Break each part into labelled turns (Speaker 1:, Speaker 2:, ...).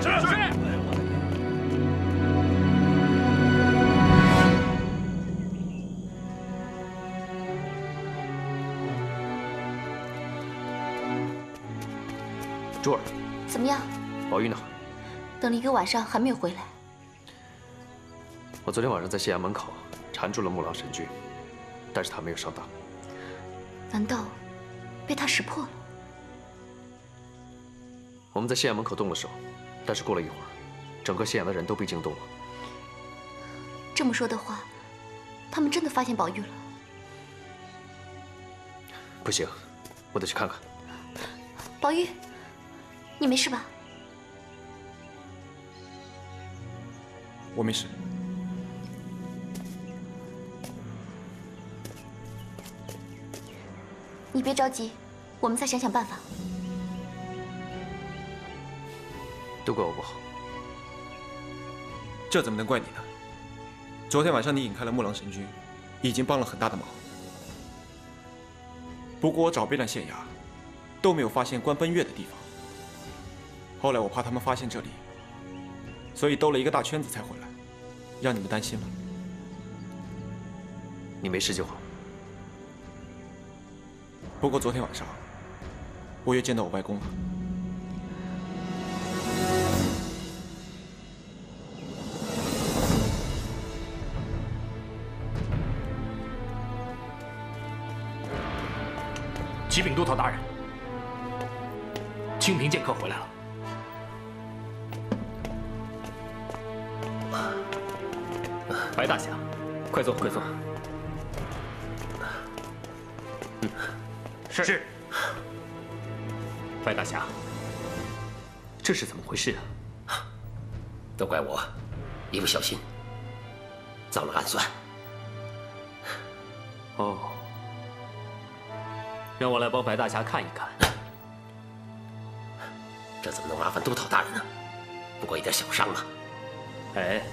Speaker 1: 是。
Speaker 2: 珠儿，
Speaker 3: 怎么样？
Speaker 2: 宝玉呢？
Speaker 3: 等了1个晚上还没有回来。
Speaker 2: 我昨天晚上在县衙门口缠住了木狼神君，但是他没有上当。
Speaker 3: 难道被他识破了？
Speaker 2: 我们在县衙门口动了手，但是过了一会儿，整个县衙的人都被惊动了。
Speaker 3: 这么说的话，他们真的发现宝玉了？
Speaker 2: 不行，我得去看看。
Speaker 3: 宝玉，你没事吧？
Speaker 4: 我没事。
Speaker 3: 你别着急，我们再想想办法。
Speaker 2: 都怪我不好。
Speaker 4: 这怎么能怪你呢？昨天晚上你引开了木狼神君，已经帮了很大的忙。不过我找遍了县衙，都没有发现关奔月的地方。后来我怕他们发现这里，所以兜了一个大圈子才回来，让你们担心了。
Speaker 2: 你没事就好。
Speaker 4: 不过昨天晚上，我也见到我外公了。
Speaker 1: 启禀都头大人，清平剑客回来了。白大侠，快坐，快坐。是。白大侠，这是怎么回事啊？
Speaker 5: 都怪我一不小心遭了暗算。
Speaker 1: 哦，让我来帮白大侠看一看。
Speaker 5: 这怎么能麻烦都头大人呢？不过一点小伤嘛。
Speaker 1: 哎，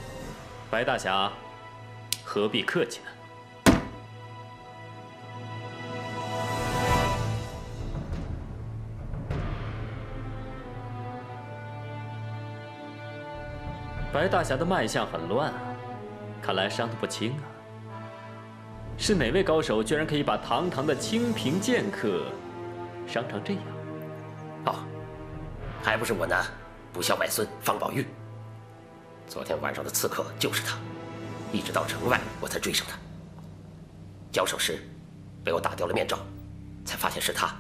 Speaker 1: 白大侠，何必客气呢？白大侠的脉象很乱啊，看来伤得不轻啊。是哪位高手居然可以把堂堂的清平剑客伤成这样？
Speaker 5: 哦，还不是我那不孝外孙方宝玉。昨天晚上的刺客就是他，一直到城外我才追上他。交手时被我打掉了面罩，才发现是他，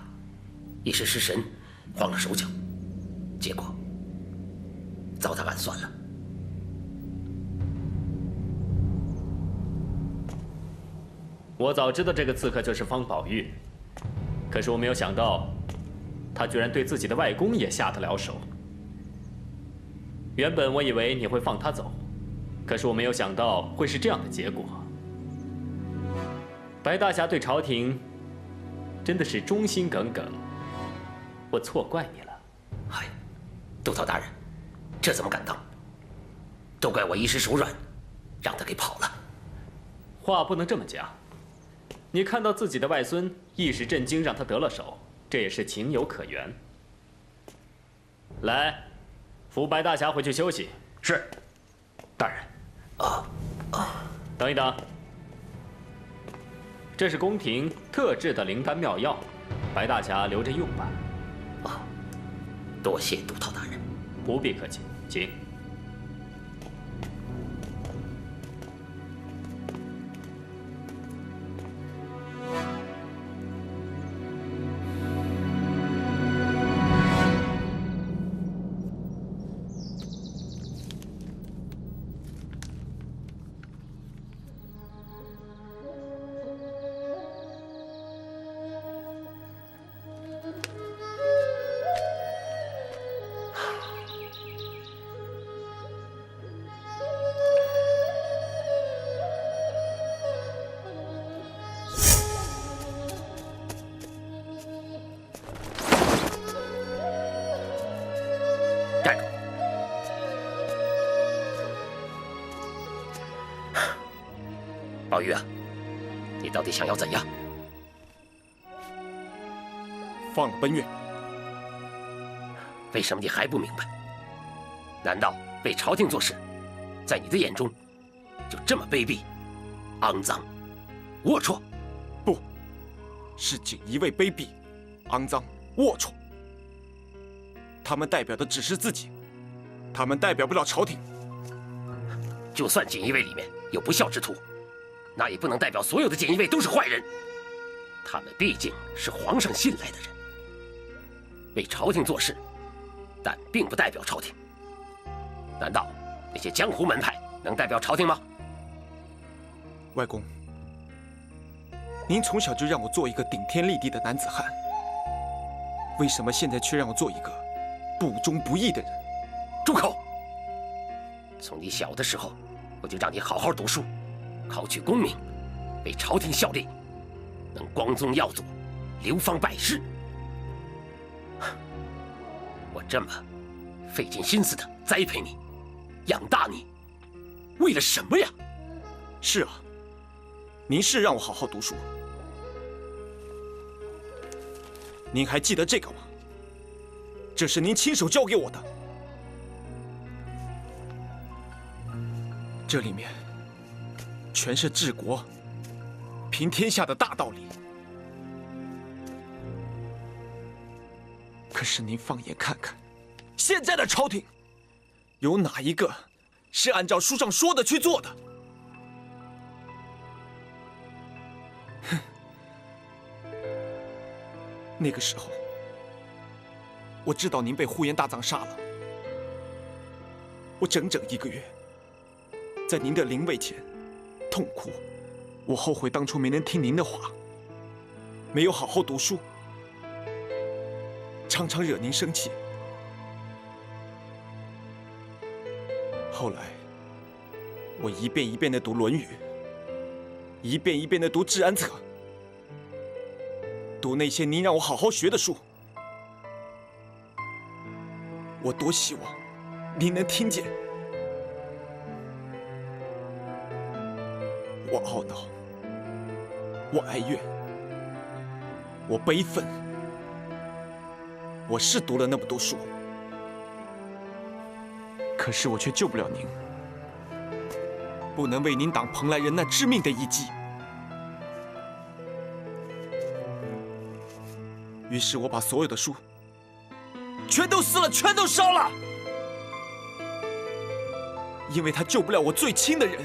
Speaker 5: 一时失神，慌了手脚，结果遭他暗算了。
Speaker 1: 我早知道这个刺客就是方宝玉，可是我没有想到，他居然对自己的外公也下得了手。原本我以为你会放他走，可是我没有想到会是这样的结果。白大侠对朝廷真的是忠心耿耿，我错怪你了。
Speaker 5: 哎，都头大人，这怎么敢当？都怪我一时手软，让他给跑了。
Speaker 1: 话不能这么讲。你看到自己的外孙一时震惊，让他得了手，这也是情有可原。来，扶白大侠回去休息。
Speaker 6: 是，大人。
Speaker 1: 等一等，这是宫廷特制的灵丹妙药，白大侠留着用吧。
Speaker 5: 多谢都头大人。
Speaker 1: 不必客气，请。
Speaker 5: 站住！宝玉啊，你到底想要怎样？
Speaker 4: 放了奔月。
Speaker 5: 为什么你还不明白？难道为朝廷做事，在你的眼中就这么卑鄙、肮脏、龌龊？
Speaker 4: 不，是锦衣卫卑鄙、肮脏、龌龊。他们代表的只是自己，他们代表不了朝廷。
Speaker 5: 就算锦衣卫里面有不孝之徒，那也不能代表所有的锦衣卫都是坏人。他们毕竟是皇上信赖的人，为朝廷做事，但并不代表朝廷。难道那些江湖门派能代表朝廷吗？
Speaker 4: 外公，您从小就让我做一个顶天立地的男子汉，为什么现在却让我做一个不忠不义的人？
Speaker 5: 住口！从你小的时候，我就让你好好读书，考取功名，为朝廷效力，能光宗耀祖，流芳百世。我这么费尽心思的栽培你，养大你，为了什么呀？
Speaker 4: 是啊，您是让我好好读书。您还记得这个吗？这是您亲手教给我的。这里面全是治国、平天下的大道理。可是您放眼看看，现在的朝廷，有哪一个是按照书上说的去做的？哼！那个时候，我知道您被呼延大藏杀了，我整整1个月，在您的灵位前痛哭。我后悔当初没能听您的话，没有好好读书，常常惹您生气。后来，我一遍一遍地读《论语》，一遍一遍地读《治安策》，读那些您让我好好学的书。我多希望您能听见。我懊恼，我哀怨，我悲愤。我是读了那么多书，可是我却救不了您，不能为您挡蓬莱人那致命的一击。于是我把所有的书全都撕了，全都烧了，因为他救不了我最亲的人。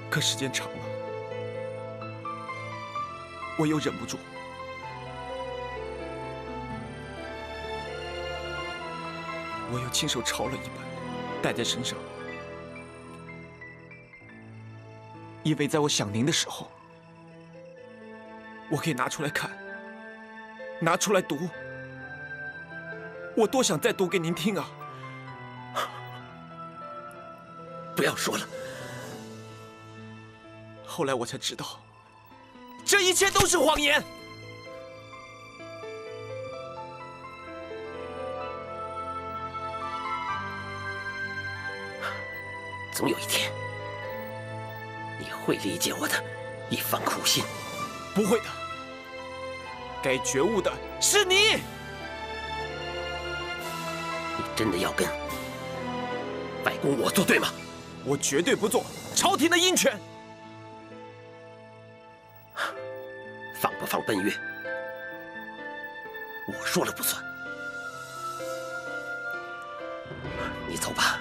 Speaker 4: 可时间长了，我又忍不住，我又亲手抄了一本，带在身上，因为在我想您的时候，我可以拿出来看，拿出来读。我多想再读给您听啊！
Speaker 5: 不要说了。
Speaker 4: 后来我才知道，这一切都是谎言。
Speaker 5: 总有一天，你会理解我的一番苦心。
Speaker 4: 不会的，该觉悟的是你。
Speaker 5: 你真的要跟外公我作对吗？
Speaker 4: 我绝对不做朝廷的鹰犬。
Speaker 5: 放不放奔月，我说了不算。你走吧。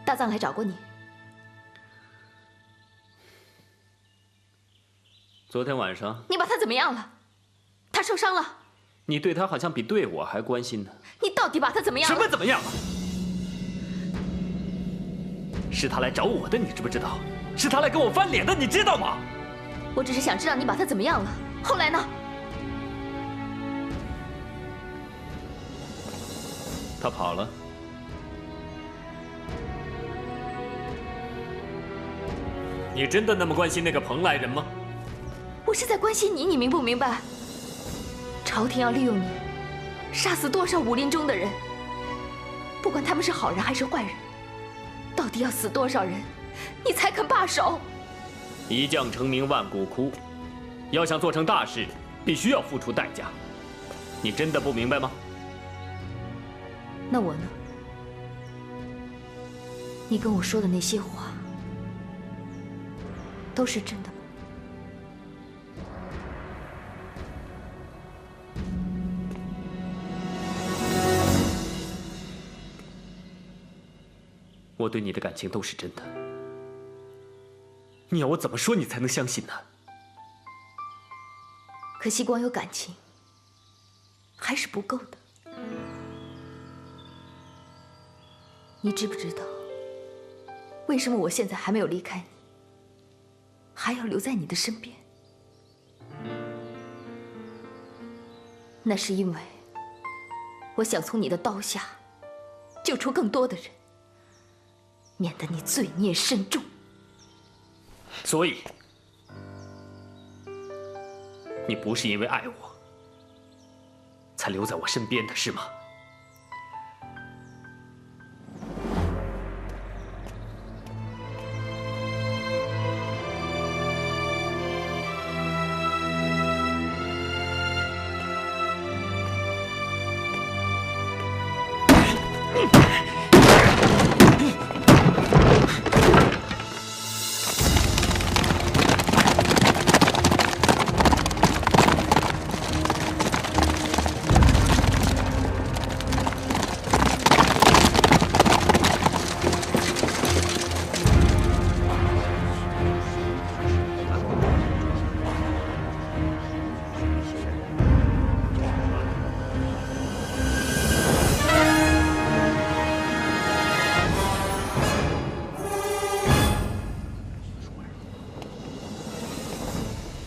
Speaker 3: 大藏来找过你。
Speaker 1: 昨天晚上，
Speaker 3: 你把他怎么样了？他受伤了？
Speaker 1: 你对他好像比对我还关心呢。
Speaker 3: 你到底把他怎么样了？
Speaker 1: 什么怎么样了？是他来找我的，你知不知道？是他来跟我翻脸的，你知道吗？
Speaker 3: 我只是想知道你把他怎么样了。后来呢？
Speaker 1: 他跑了。你真的那么关心那个蓬莱人吗？
Speaker 3: 我是在关心你，你明不明白？朝廷要利用你，杀死多少武林中的人？不管他们是好人还是坏人，到底要死多少人，你才肯罢手？
Speaker 1: 一将成名万骨枯，要想做成大事，必须要付出代价。你真的不明白吗？
Speaker 3: 那我呢？你跟我说的那些话，都是真的吗？
Speaker 1: 我对你的感情都是真的。你要我怎么说你才能相信呢？
Speaker 3: 可惜光有感情还是不够的。你知不知道，为什么我现在还没有离开你，还要留在你的身边？那是因为我想从你的刀下救出更多的人，免得你罪孽深重。
Speaker 1: 所以，你不是因为爱我才留在我身边的，是吗？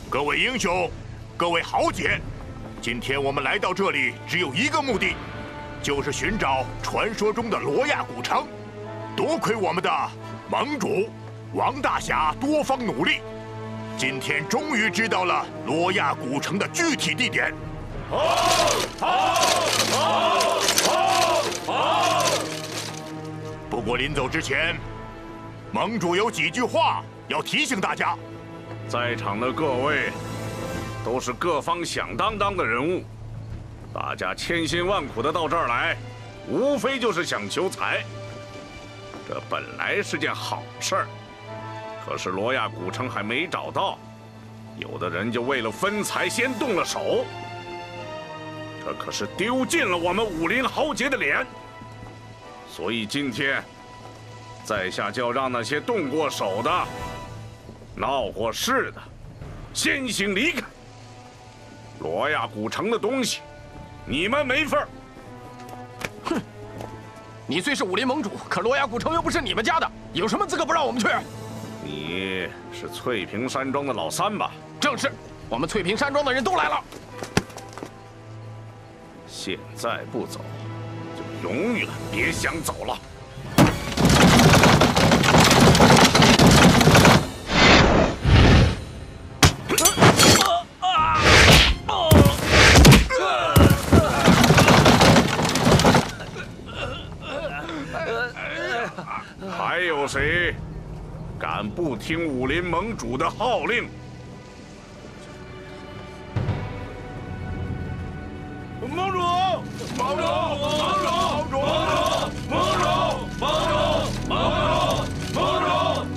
Speaker 7: 各位英雄，各位豪杰，今天我们来到这里只有一个目的，就是寻找传说中的罗亚古城。多亏我们的盟主王大侠多方努力，今天终于知道了罗亚古城的具体地点。不过临走之前，盟主有几句话要提醒大家。
Speaker 8: 在场的各位都是各方响当当的人物，大家千辛万苦的到这儿来，无非就是想求财。这本来是件好事儿，可是罗亚古城还没找到，有的人就为了分财先动了手，这可是丢尽了我们武林豪杰的脸。所以今天，在下就要让那些动过手的、闹过事的，先行离开。罗亚古城的东西，你们没份儿。
Speaker 6: 哼，你虽是武林盟主，可罗亚古城又不是你们家的，有什么资格不让我们去？
Speaker 8: 你是翠屏山庄的老三吧？
Speaker 6: 正是，我们翠屏山庄的人都来了。
Speaker 8: 现在不走，就永远别想走了。还有谁敢不听武林盟主的号令？盟主，盟主，盟主，盟主，盟主，盟主，盟主，盟主，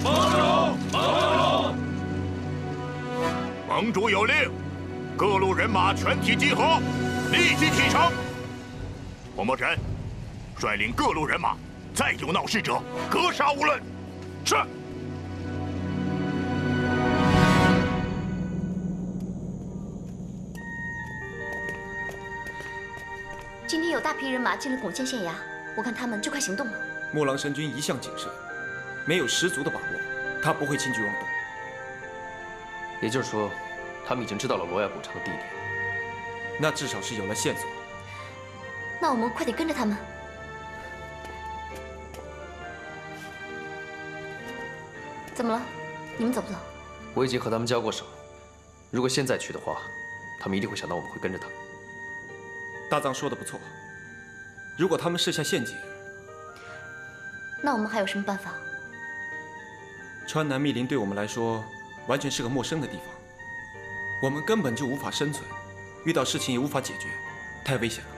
Speaker 8: 盟主，盟主。
Speaker 7: 盟主有令，各路人马全体集合，立即启程。黄墨尘，率领各路人马，再有闹事者，格杀无论。是。
Speaker 3: 今天有大批人马进了巩县县衙，我看他们就快行动了。
Speaker 4: 木狼神君一向谨慎，没有十足的把握，他不会轻举妄动。
Speaker 2: 也就是说，他们已经知道了罗亚古城的地点，
Speaker 4: 那至少是有了线索。
Speaker 3: 那我们快点跟着他们。怎么了？你们走不走？
Speaker 2: 我已经和他们交过手，如果现在去的话，他们一定会想到我们会跟着他。
Speaker 4: 大藏说的不错，如果他们设下陷阱，
Speaker 3: 那我们还有什么办法？
Speaker 4: 川南密林对我们来说完全是个陌生的地方，我们根本就无法生存，遇到事情也无法解决，太危险了。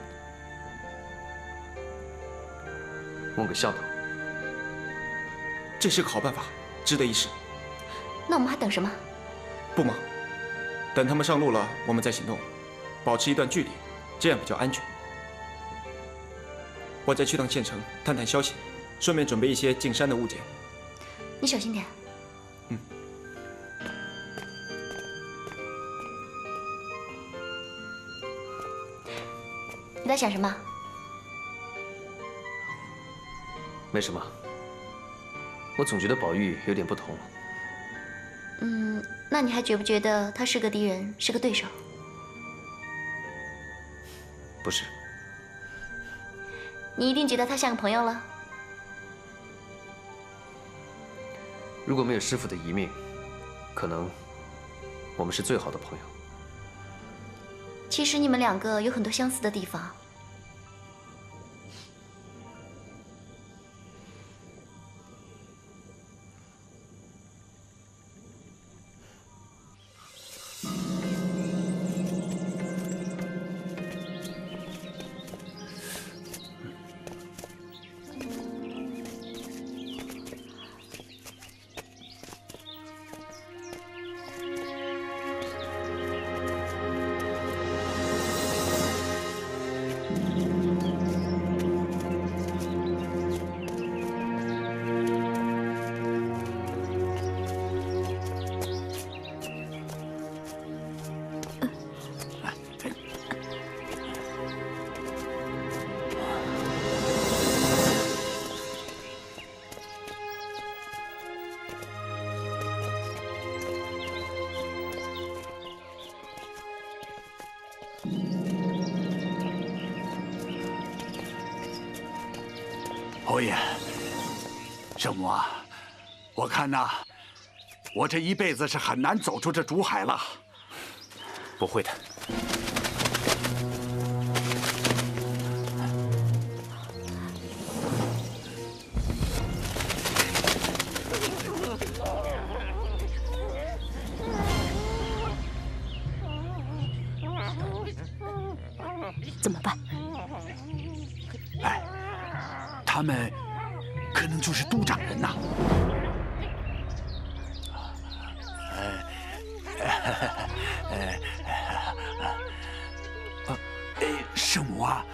Speaker 2: 问个向导，
Speaker 4: 这是个好办法，值得一试。
Speaker 3: 那我们还等什么？
Speaker 4: 不忙，等他们上路了，我们再行动，保持一段距离，这样比较安全。我再去趟县城探探消息，顺便准备一些进山的物件。
Speaker 3: 你小心点。
Speaker 4: 嗯。
Speaker 3: 你在想什么？
Speaker 2: 没什么，我总觉得宝玉有点不同。
Speaker 3: 那你还觉不觉得他是个敌人，是个对手？
Speaker 2: 不是。
Speaker 3: 你一定觉得他像个朋友了？
Speaker 2: 如果没有师父的遗命，可能我们是最好的朋友。
Speaker 3: 其实你们两个有很多相似的地方。
Speaker 9: 侯爷，圣母啊，我看呐，我这一辈子是很难走出这竹海了。
Speaker 5: 不会的。
Speaker 3: 怎么办？
Speaker 9: 哎，他们可能就是都长人呐。圣母啊，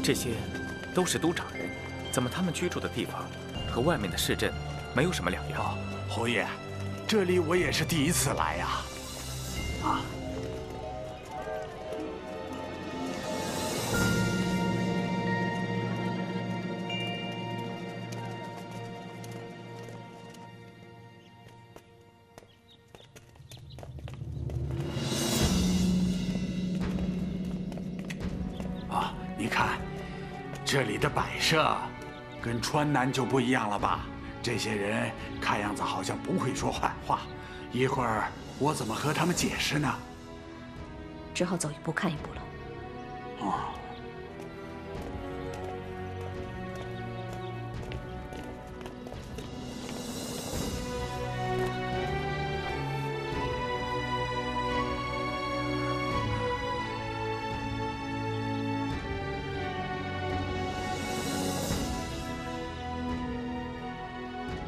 Speaker 10: 这些都是都长人，怎么他们居住的地方和外面的市镇没有什么两样？
Speaker 9: 侯爷，这里我也是第一次来呀。啊。 你看，这里的摆设跟川南就不一样了吧？这些人看样子好像不会说坏话，一会儿我怎么和他们解释呢？
Speaker 3: 只好走一步看一步了。
Speaker 9: 哦。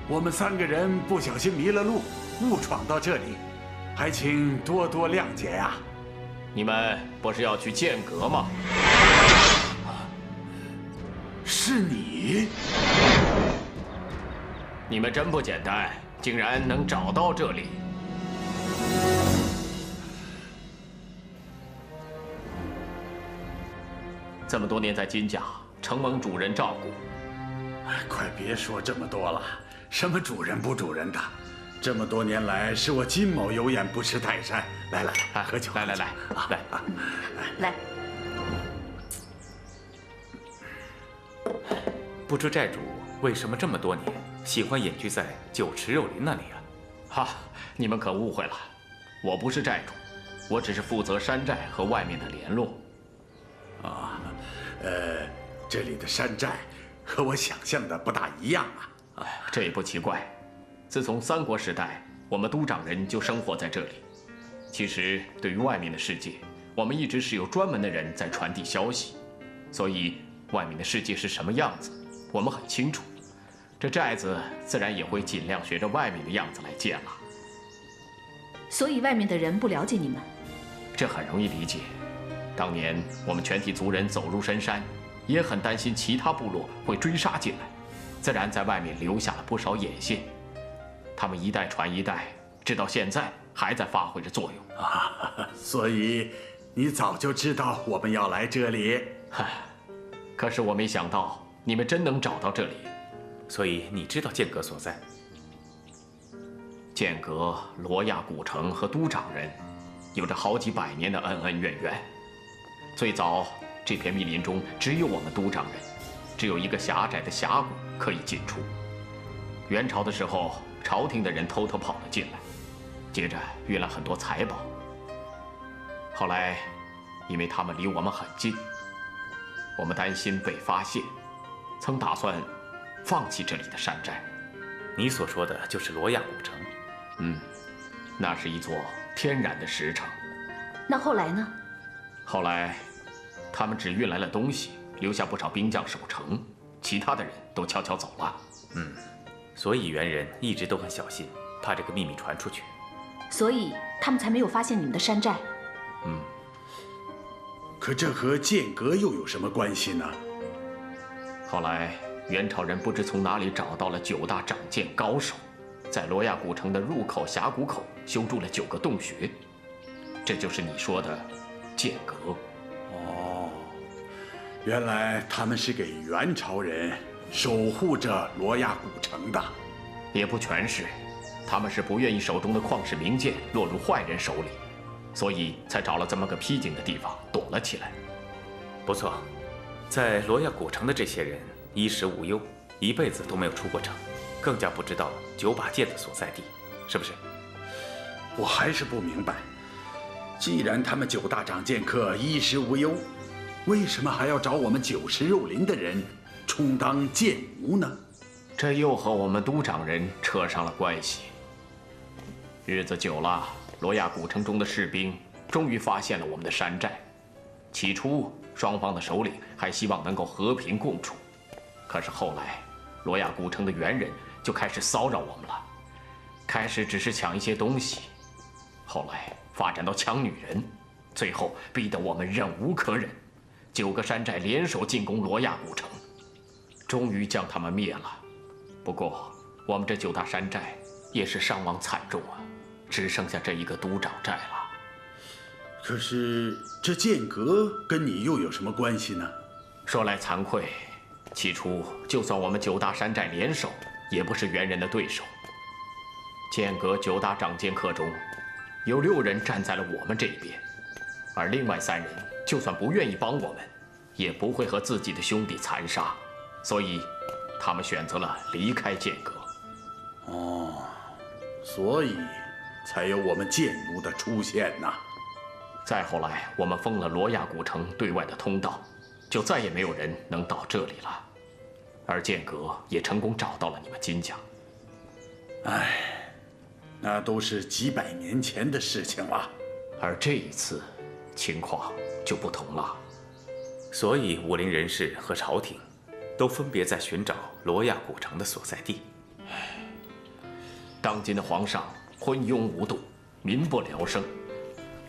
Speaker 9: 我们3个人不小心迷了路，误闯到这里，还请多多谅解呀。
Speaker 6: 你们不是要去剑阁吗？
Speaker 9: 是你？
Speaker 6: 你们真不简单，竟然能找到这里。这么多年在金家，承蒙主人照顾。
Speaker 9: 快别说这么多了。 什么主人不主人的，这么多年来是我金某有眼不识泰山。来，喝酒，来，
Speaker 3: 来。
Speaker 10: 不知寨主为什么这么多年喜欢隐居在酒池肉林那里啊？
Speaker 6: 哈，你们可误会了，我不是寨主，我只是负责山寨和外面的联络。
Speaker 9: 啊，这里的山寨和我想象的不大一样啊。
Speaker 6: 哎，这也不奇怪。自从3国时代，我们都长人就生活在这里。其实，对于外面的世界，我们一直是有专门的人在传递消息，所以外面的世界是什么样子，我们很清楚。这寨子自然也会尽量学着外面的样子来建了。
Speaker 3: 所以外面的人不了解你们，
Speaker 6: 这很容易理解。当年我们全体族人走入深山，也很担心其他部落会追杀进来。 自然在外面留下了不少眼线，他们一代传一代，直到现在还在发挥着作用
Speaker 9: 啊。所以你早就知道我们要来这里。
Speaker 6: 嗨，可是我没想到你们真能找到这里，
Speaker 10: 所以你知道剑阁所在。
Speaker 6: 剑阁、罗亚古城和都长人有着好几百年的恩恩怨怨。最早这片密林中只有我们都长人。 只有一个狭窄的峡谷可以进出。元朝的时候，朝廷的人偷偷跑了进来，接着运了很多财宝。后来，因为他们离我们很近，我们担心被发现，曾打算放弃这里的山寨。
Speaker 10: 你所说的就是罗亚古城？
Speaker 6: 嗯，那是一座天然的石城。
Speaker 3: 那后来呢？
Speaker 6: 后来，他们只运来了东西。 留下不少兵将守城，其他的人都悄悄走了。
Speaker 10: 所以猿人一直都很小心，怕这个秘密传出去。
Speaker 3: 所以他们才没有发现你们的山寨。
Speaker 9: 可这和剑阁又有什么关系呢？
Speaker 6: 后来元朝人不知从哪里找到了9大掌剑高手，在罗亚古城的入口峡谷口修筑了9个洞穴，这就是你说的剑阁。
Speaker 9: 原来他们是给元朝人守护着罗亚古城的，
Speaker 6: 也不全是，他们是不愿意手中的旷世名剑落入坏人手里，所以才找了这么个僻静的地方躲了起来。
Speaker 10: 不错，在罗亚古城的这些人衣食无忧，一辈子都没有出过城，更加不知道9把剑的所在地，是不是？
Speaker 9: 我还是不明白，既然他们9大掌剑客衣食无忧。 为什么还要找我们酒池肉林的人充当剑奴呢？
Speaker 6: 这又和我们都长人扯上了关系。日子久了，罗亚古城中的士兵终于发现了我们的山寨。起初，双方的首领还希望能够和平共处，可是后来，罗亚古城的猿人就开始骚扰我们了。开始只是抢一些东西，后来发展到抢女人，最后逼得我们忍无可忍。9个山寨联手进攻罗亚古城，终于将他们灭了。不过，我们这9大山寨也是伤亡惨重啊，只剩下这一个督长寨了。
Speaker 9: 可是这剑阁跟你又有什么关系呢？
Speaker 6: 说来惭愧，起初就算我们9大山寨联手，也不是猿人的对手。剑阁9大掌剑客中，有6人站在了我们这一边，而另外3人就算不愿意帮我们，也不会和自己的兄弟残杀，所以他们选择了离开剑阁。
Speaker 9: 哦，所以才有我们剑奴的出现呐。
Speaker 6: 再后来，我们封了罗亚古城对外的通道，就再也没有人能到这里了。而剑阁也成功找到了你们金家。
Speaker 9: 唉，那都是几百年前的事情了。
Speaker 6: 而这一次，情况就不同了。
Speaker 10: 所以武林人士和朝廷都分别在寻找罗亚古城的所在地。
Speaker 6: 当今的皇上昏庸无度，民不聊生，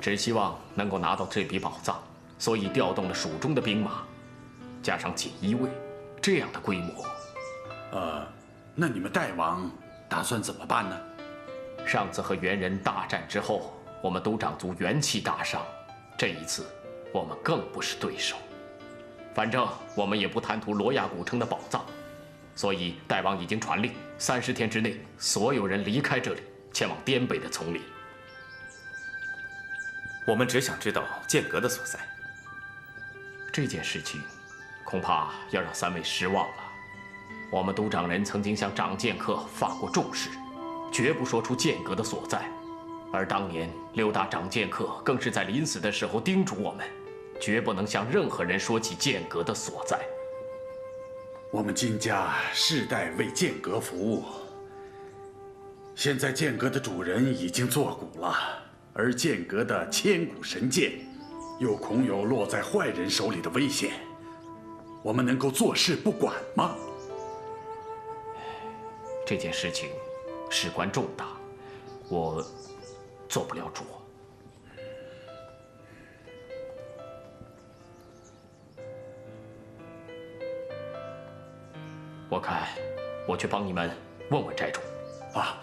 Speaker 6: 只希望能够拿到这笔宝藏，所以调动了蜀中的兵马，加上锦衣卫，这样的规模。
Speaker 9: 那你们大王打算怎么办呢？
Speaker 6: 上次和猿人大战之后，我们都长族元气大伤，这一次我们更不是对手。反正我们也不贪图罗亚古城的宝藏，所以大王已经传令，30天之内所有人离开这里，前往滇北的丛林。
Speaker 10: 我们只想知道剑阁的所在。
Speaker 6: 这件事情恐怕要让3位失望了。我们都长人曾经向掌剑客发过重誓，绝不说出剑阁的所在。而当年6大掌剑客更是在临死的时候叮嘱我们，绝不能向任何人说起剑阁的所在。
Speaker 9: 我们金家世代为剑阁服务，现在剑阁的主人已经作古了，而剑阁的千古神剑，又恐有落在坏人手里的危险。我们能够坐视不管吗？
Speaker 6: 这件事情事关重大，我做不了主。我看，我去帮你们问问寨主。
Speaker 9: 啊，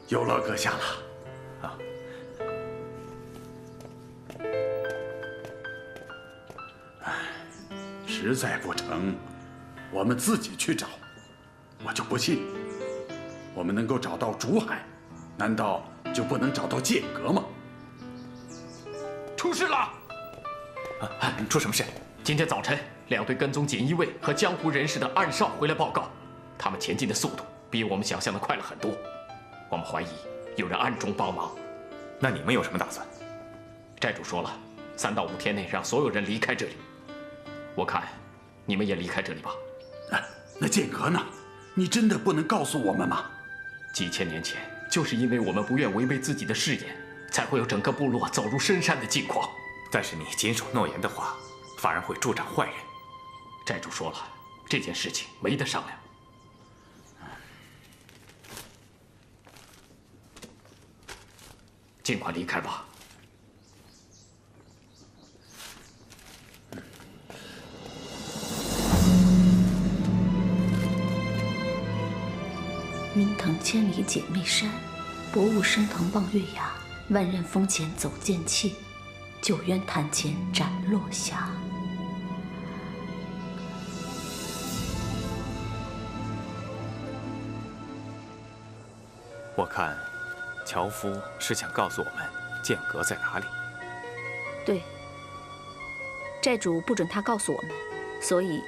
Speaker 9: 有劳阁下了。
Speaker 10: 啊，
Speaker 9: 实在不成，我们自己去找。我就不信，我们能够找到竹海，难道就不能找到剑阁吗？
Speaker 6: 出事了！
Speaker 10: 出什么事？
Speaker 6: 今天早晨，2队跟踪锦衣卫和江湖人士的暗哨回来报告，他们前进的速度比我们想象的快了很多。我们怀疑有人暗中帮忙。
Speaker 10: 那你们有什么打算？
Speaker 6: 寨主说了，3到5天内让所有人离开这里。我看，你们也离开这里吧。
Speaker 9: 那剑阁呢？你真的不能告诉我们吗？
Speaker 6: 几千年前，就是因为我们不愿违背自己的誓言，才会有整个部落走入深山的境况。
Speaker 10: 但是你谨守诺言的话，反而会助长坏人。
Speaker 6: 寨主说了，这件事情没得商量。尽快离开吧。
Speaker 11: 云腾千里姐妹山，薄雾升腾望月崖。万仞峰前走剑气，九渊潭前斩落霞。
Speaker 10: 我看，樵夫是想告诉我们剑阁在哪里。
Speaker 11: 对，寨主不准他告诉我们，所以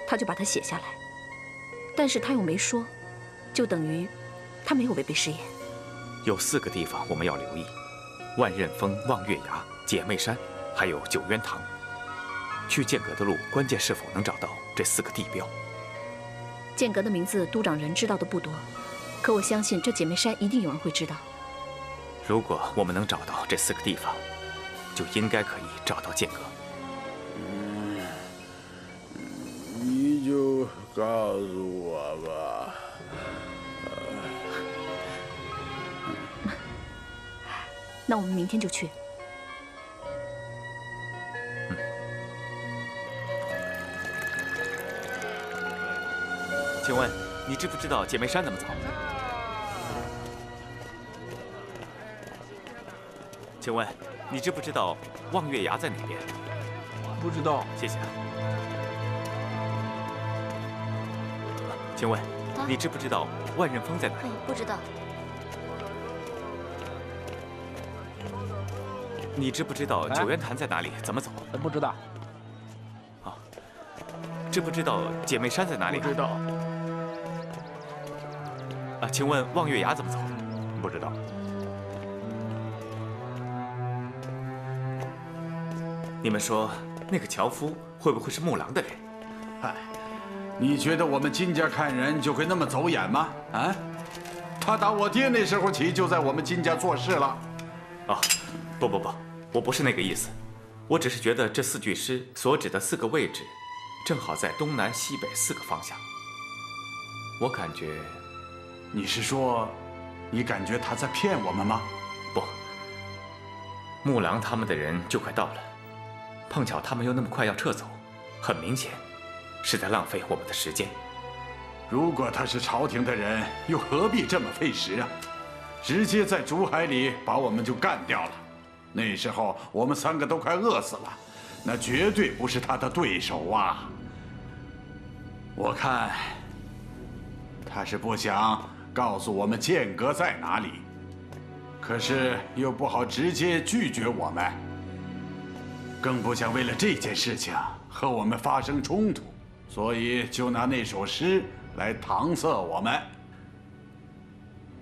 Speaker 11: 他就把它写下来。但是他又没说，就等于他没有违背誓言。
Speaker 10: 有4个地方我们要留意：万仞峰、望月崖、姐妹山，还有九渊塘。去剑阁的路，关键是否能找到这4个地标？
Speaker 11: 剑阁的名字，都长人知道的不多，可我相信这姐妹山一定有人会知道。
Speaker 10: 如果我们能找到这4个地方，就应该可以找到剑阁。
Speaker 12: 你就告诉我吧。
Speaker 11: 那我们明天就去。
Speaker 10: 请问你知不知道姐妹山怎么走？请问你知不知道望月崖在哪边？
Speaker 12: 不知道。
Speaker 10: 谢谢啊。请问你知不知道万仞峰在哪里？
Speaker 3: 不知道。
Speaker 10: 你知不知道九渊潭在哪里？怎么走？
Speaker 12: 不知道。
Speaker 10: 啊，知不知道姐妹山在哪里？
Speaker 12: 不知道。
Speaker 10: 啊，请问望月崖怎么走？
Speaker 12: 不知道。
Speaker 10: 你们说那个樵夫会不会是木狼的人？
Speaker 9: 嗨，你觉得我们金家看人就会那么走眼吗？啊，他打我爹那时候起就在我们金家做事了。
Speaker 10: 啊，不，我不是那个意思，我只是觉得这4具尸所指的4个位置，正好在东南西北4个方向。我感觉，
Speaker 9: 你是说，你感觉他在骗我们吗？
Speaker 10: 不，木狼他们的人就快到了，碰巧他们又那么快要撤走，很明显是在浪费我们的时间。
Speaker 9: 如果他是朝廷的人，又何必这么费时啊？直接在竹海里把我们就干掉了。那时候我们3个都快饿死了，那绝对不是他的对手啊！我看他是不想告诉我们剑阁在哪里，可是又不好直接拒绝我们，更不想为了这件事情和我们发生冲突，所以就拿那首诗来搪塞我们。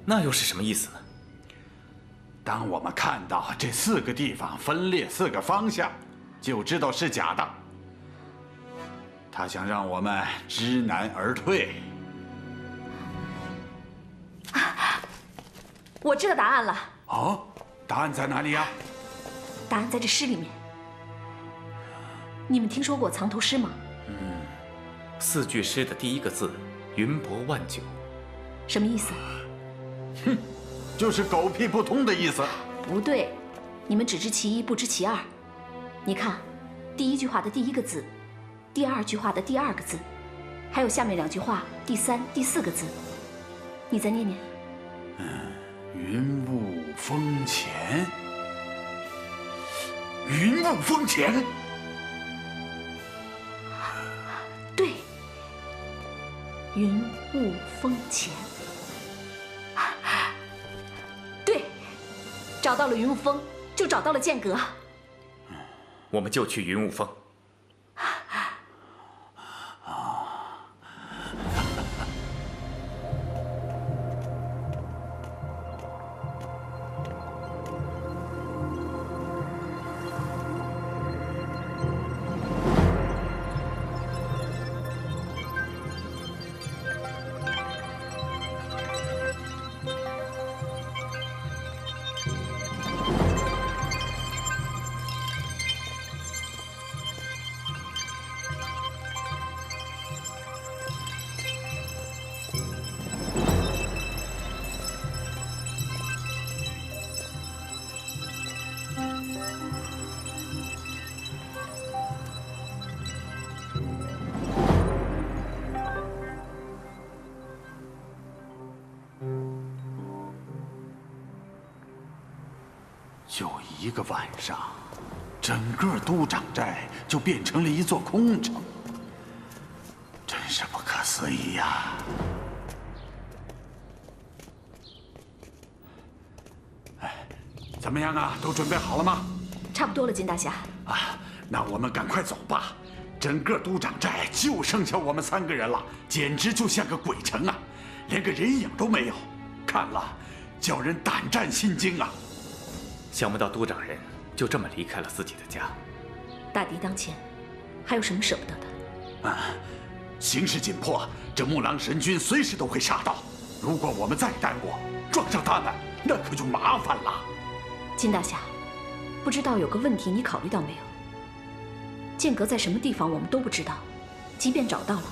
Speaker 10: 那又是什么意思呢？
Speaker 9: 当我们看到这4个地方分裂4个方向，就知道是假的。他想让我们知难而退。
Speaker 11: 我知道答案了。
Speaker 9: 哦，答案在哪里呀？
Speaker 11: 答案在这诗里面。你们听说过藏头诗吗
Speaker 10: ？4句诗的第1个字“云薄万九”，
Speaker 11: 什么意思？
Speaker 9: 哼，就是狗屁不通的意思。
Speaker 11: 不对，你们只知其一，不知其二。你看，第1句话的第1个字，第2句话的第2个字，还有下面2句话第3、第4个字，你再念念。
Speaker 9: 云雾峰前，云雾峰前。
Speaker 11: 对，云雾峰前。对，找到了云雾峰，就找到了剑阁。
Speaker 10: 我们就去云雾峰。
Speaker 9: 就1个晚上，整个都长寨就变成了一座空城，真是不可思议呀！哎，怎么样啊？都准备好了吗？
Speaker 11: 差不多了，金大侠。
Speaker 9: 啊，那我们赶快走吧。整个都长寨就剩下我们3个人了，简直就像个鬼城啊，连个人影都没有，看了叫人胆战心惊啊！
Speaker 10: 想不到都长人就这么离开了自己的家。
Speaker 11: 大敌当前，还有什么舍不得的？
Speaker 9: 啊，形势紧迫，这木狼神军随时都会杀到。如果我们再耽误，撞上他们，那可就麻烦了。
Speaker 11: 金大侠，不知道有个问题你考虑到没有？剑阁在什么地方我们都不知道，即便找到了，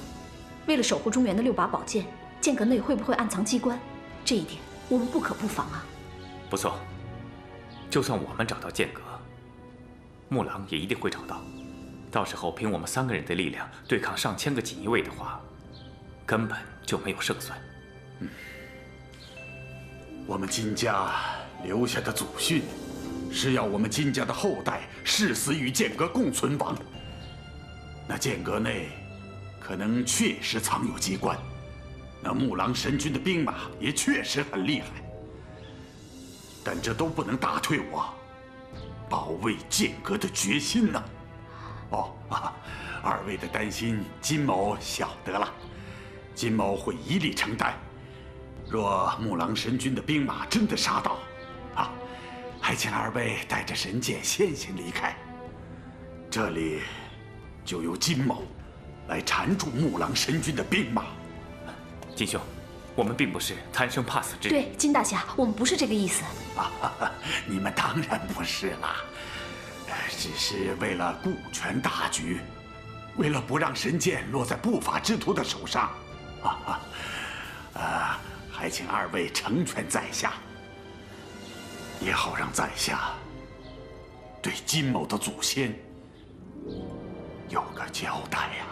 Speaker 11: 为了守护中原的6把宝剑，剑阁内会不会暗藏机关？这一点我们不可不防啊。
Speaker 10: 不错，就算我们找到剑阁，木狼也一定会找到。到时候凭我们3个人的力量对抗上千个锦衣卫的话，根本就没有胜算。
Speaker 9: 我们金家留下的祖训，是要我们金家的后代誓死与剑阁共存亡。那剑阁内可能确实藏有机关，那木狼神君的兵马也确实很厉害，但这都不能打退我保卫剑阁的决心呐。二位的担心，金某晓得了，金某会一力承担。若木狼神君的兵马真的杀到，还请二位带着神剑先行离开，这里就由金某来缠住木狼神君的兵马。
Speaker 10: 金兄，我们并不是贪生怕死之人。
Speaker 11: 对，金大侠，我们不是这个意思。
Speaker 9: 你们当然不是啦，只是为了顾全大局，为了不让神剑落在不法之徒的手上，还请二位成全在下，也好让在下对金某的祖先有个交代呀。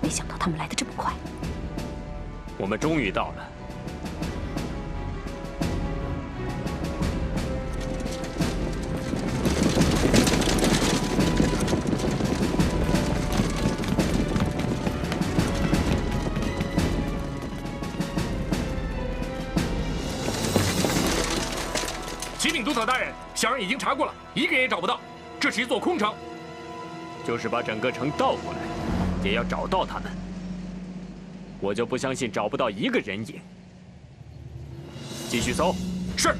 Speaker 11: 没想到他们来得这么快。
Speaker 1: 我们终于到了。
Speaker 13: 启禀督导大人，小人已经查过了，一个也找不到，这是一座空城。
Speaker 1: 就是把整个城倒过来，也要找到他们。我就不相信找不到一个人影。继续搜。
Speaker 13: 是。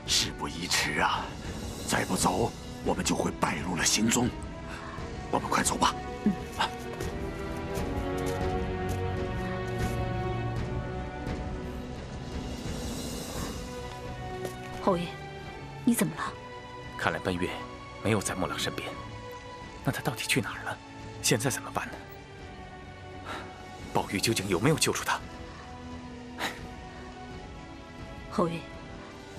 Speaker 9: 事不宜迟啊！再不走，我们就会败露了行踪。我们快走吧。
Speaker 11: 侯爷，你怎么了？
Speaker 10: 看来奔月没有在木狼身边，那他到底去哪儿了？现在怎么办呢？宝玉究竟有没有救出他？
Speaker 11: 侯爷，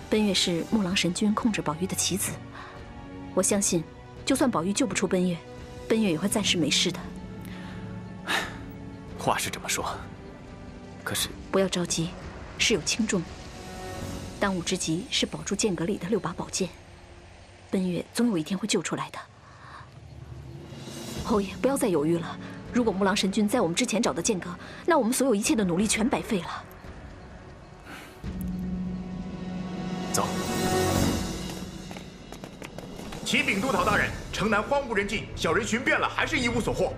Speaker 11: 奔月是木狼神君控制宝玉的棋子，我相信，就算宝玉救不出奔月，奔月也会暂时没事的。
Speaker 10: 话是这么说，可是
Speaker 11: 不要着急，事有轻重。当务之急是保住剑阁里的6把宝剑，奔月总有一天会救出来的。侯爷，不要再犹豫了。如果木狼神君在我们之前找到剑阁，那我们所有一切的努力全白费了。
Speaker 10: 走。
Speaker 13: 启禀督导大人，城南荒无人迹，小人寻遍了，还是一无所获。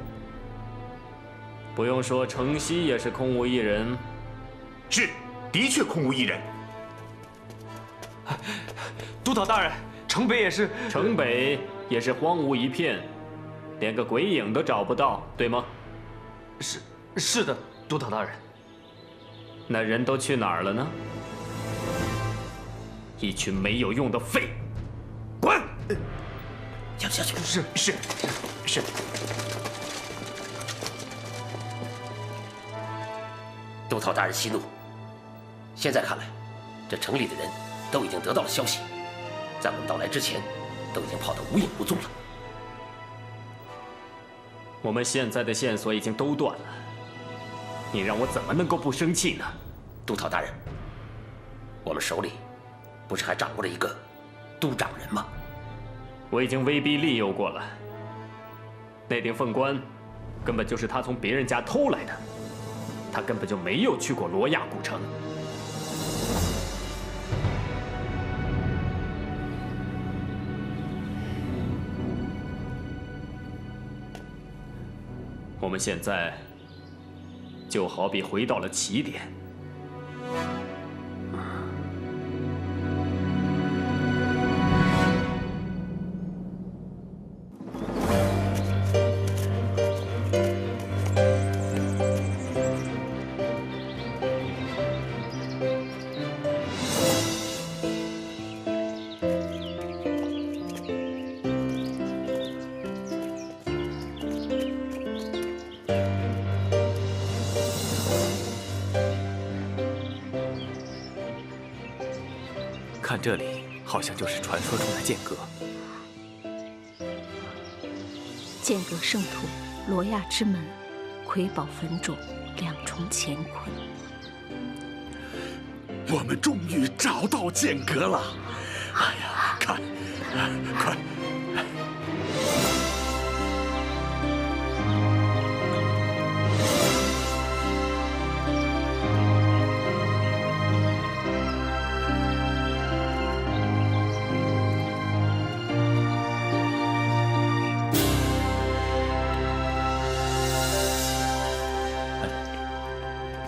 Speaker 1: 不用说，城西也是空无一人。
Speaker 13: 是，的确空无一人。
Speaker 14: 督导大人，城北也是，
Speaker 1: 城北也是荒芜一片，连个鬼影都找不到，对吗？
Speaker 14: 是的，督导大人。
Speaker 1: 那人都去哪儿了呢？一群没有用的废物，滚！
Speaker 5: 下去。
Speaker 13: 是。
Speaker 5: 督导大人息怒。现在看来，这城里的人都已经得到了消息，在我们到来之前，都已经跑得无影无踪了。
Speaker 1: 我们现在的线索已经都断了，你让我怎么能够不生气呢？
Speaker 5: 督导大人，我们手里不是还掌握了一个督长人吗？
Speaker 1: 我已经威逼利诱过了，那顶凤冠根本就是他从别人家偷来的，他根本就没有去过罗亚古城。我们现在就好比回到了起点。
Speaker 10: 看这里，好像就是传说中的剑阁。
Speaker 11: 剑阁圣土，罗亚之门，魁宝坟冢，两重乾坤。
Speaker 9: 我们终于找到剑阁了！哎呀，看，快！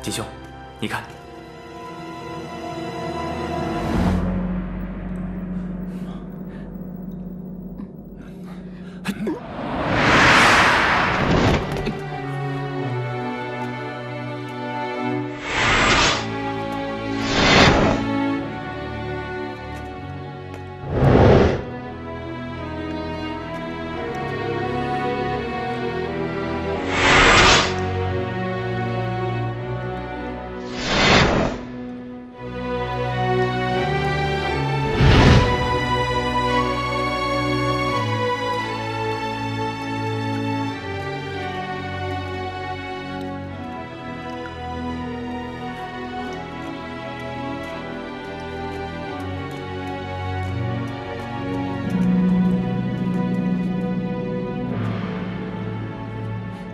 Speaker 10: 金兄，你看，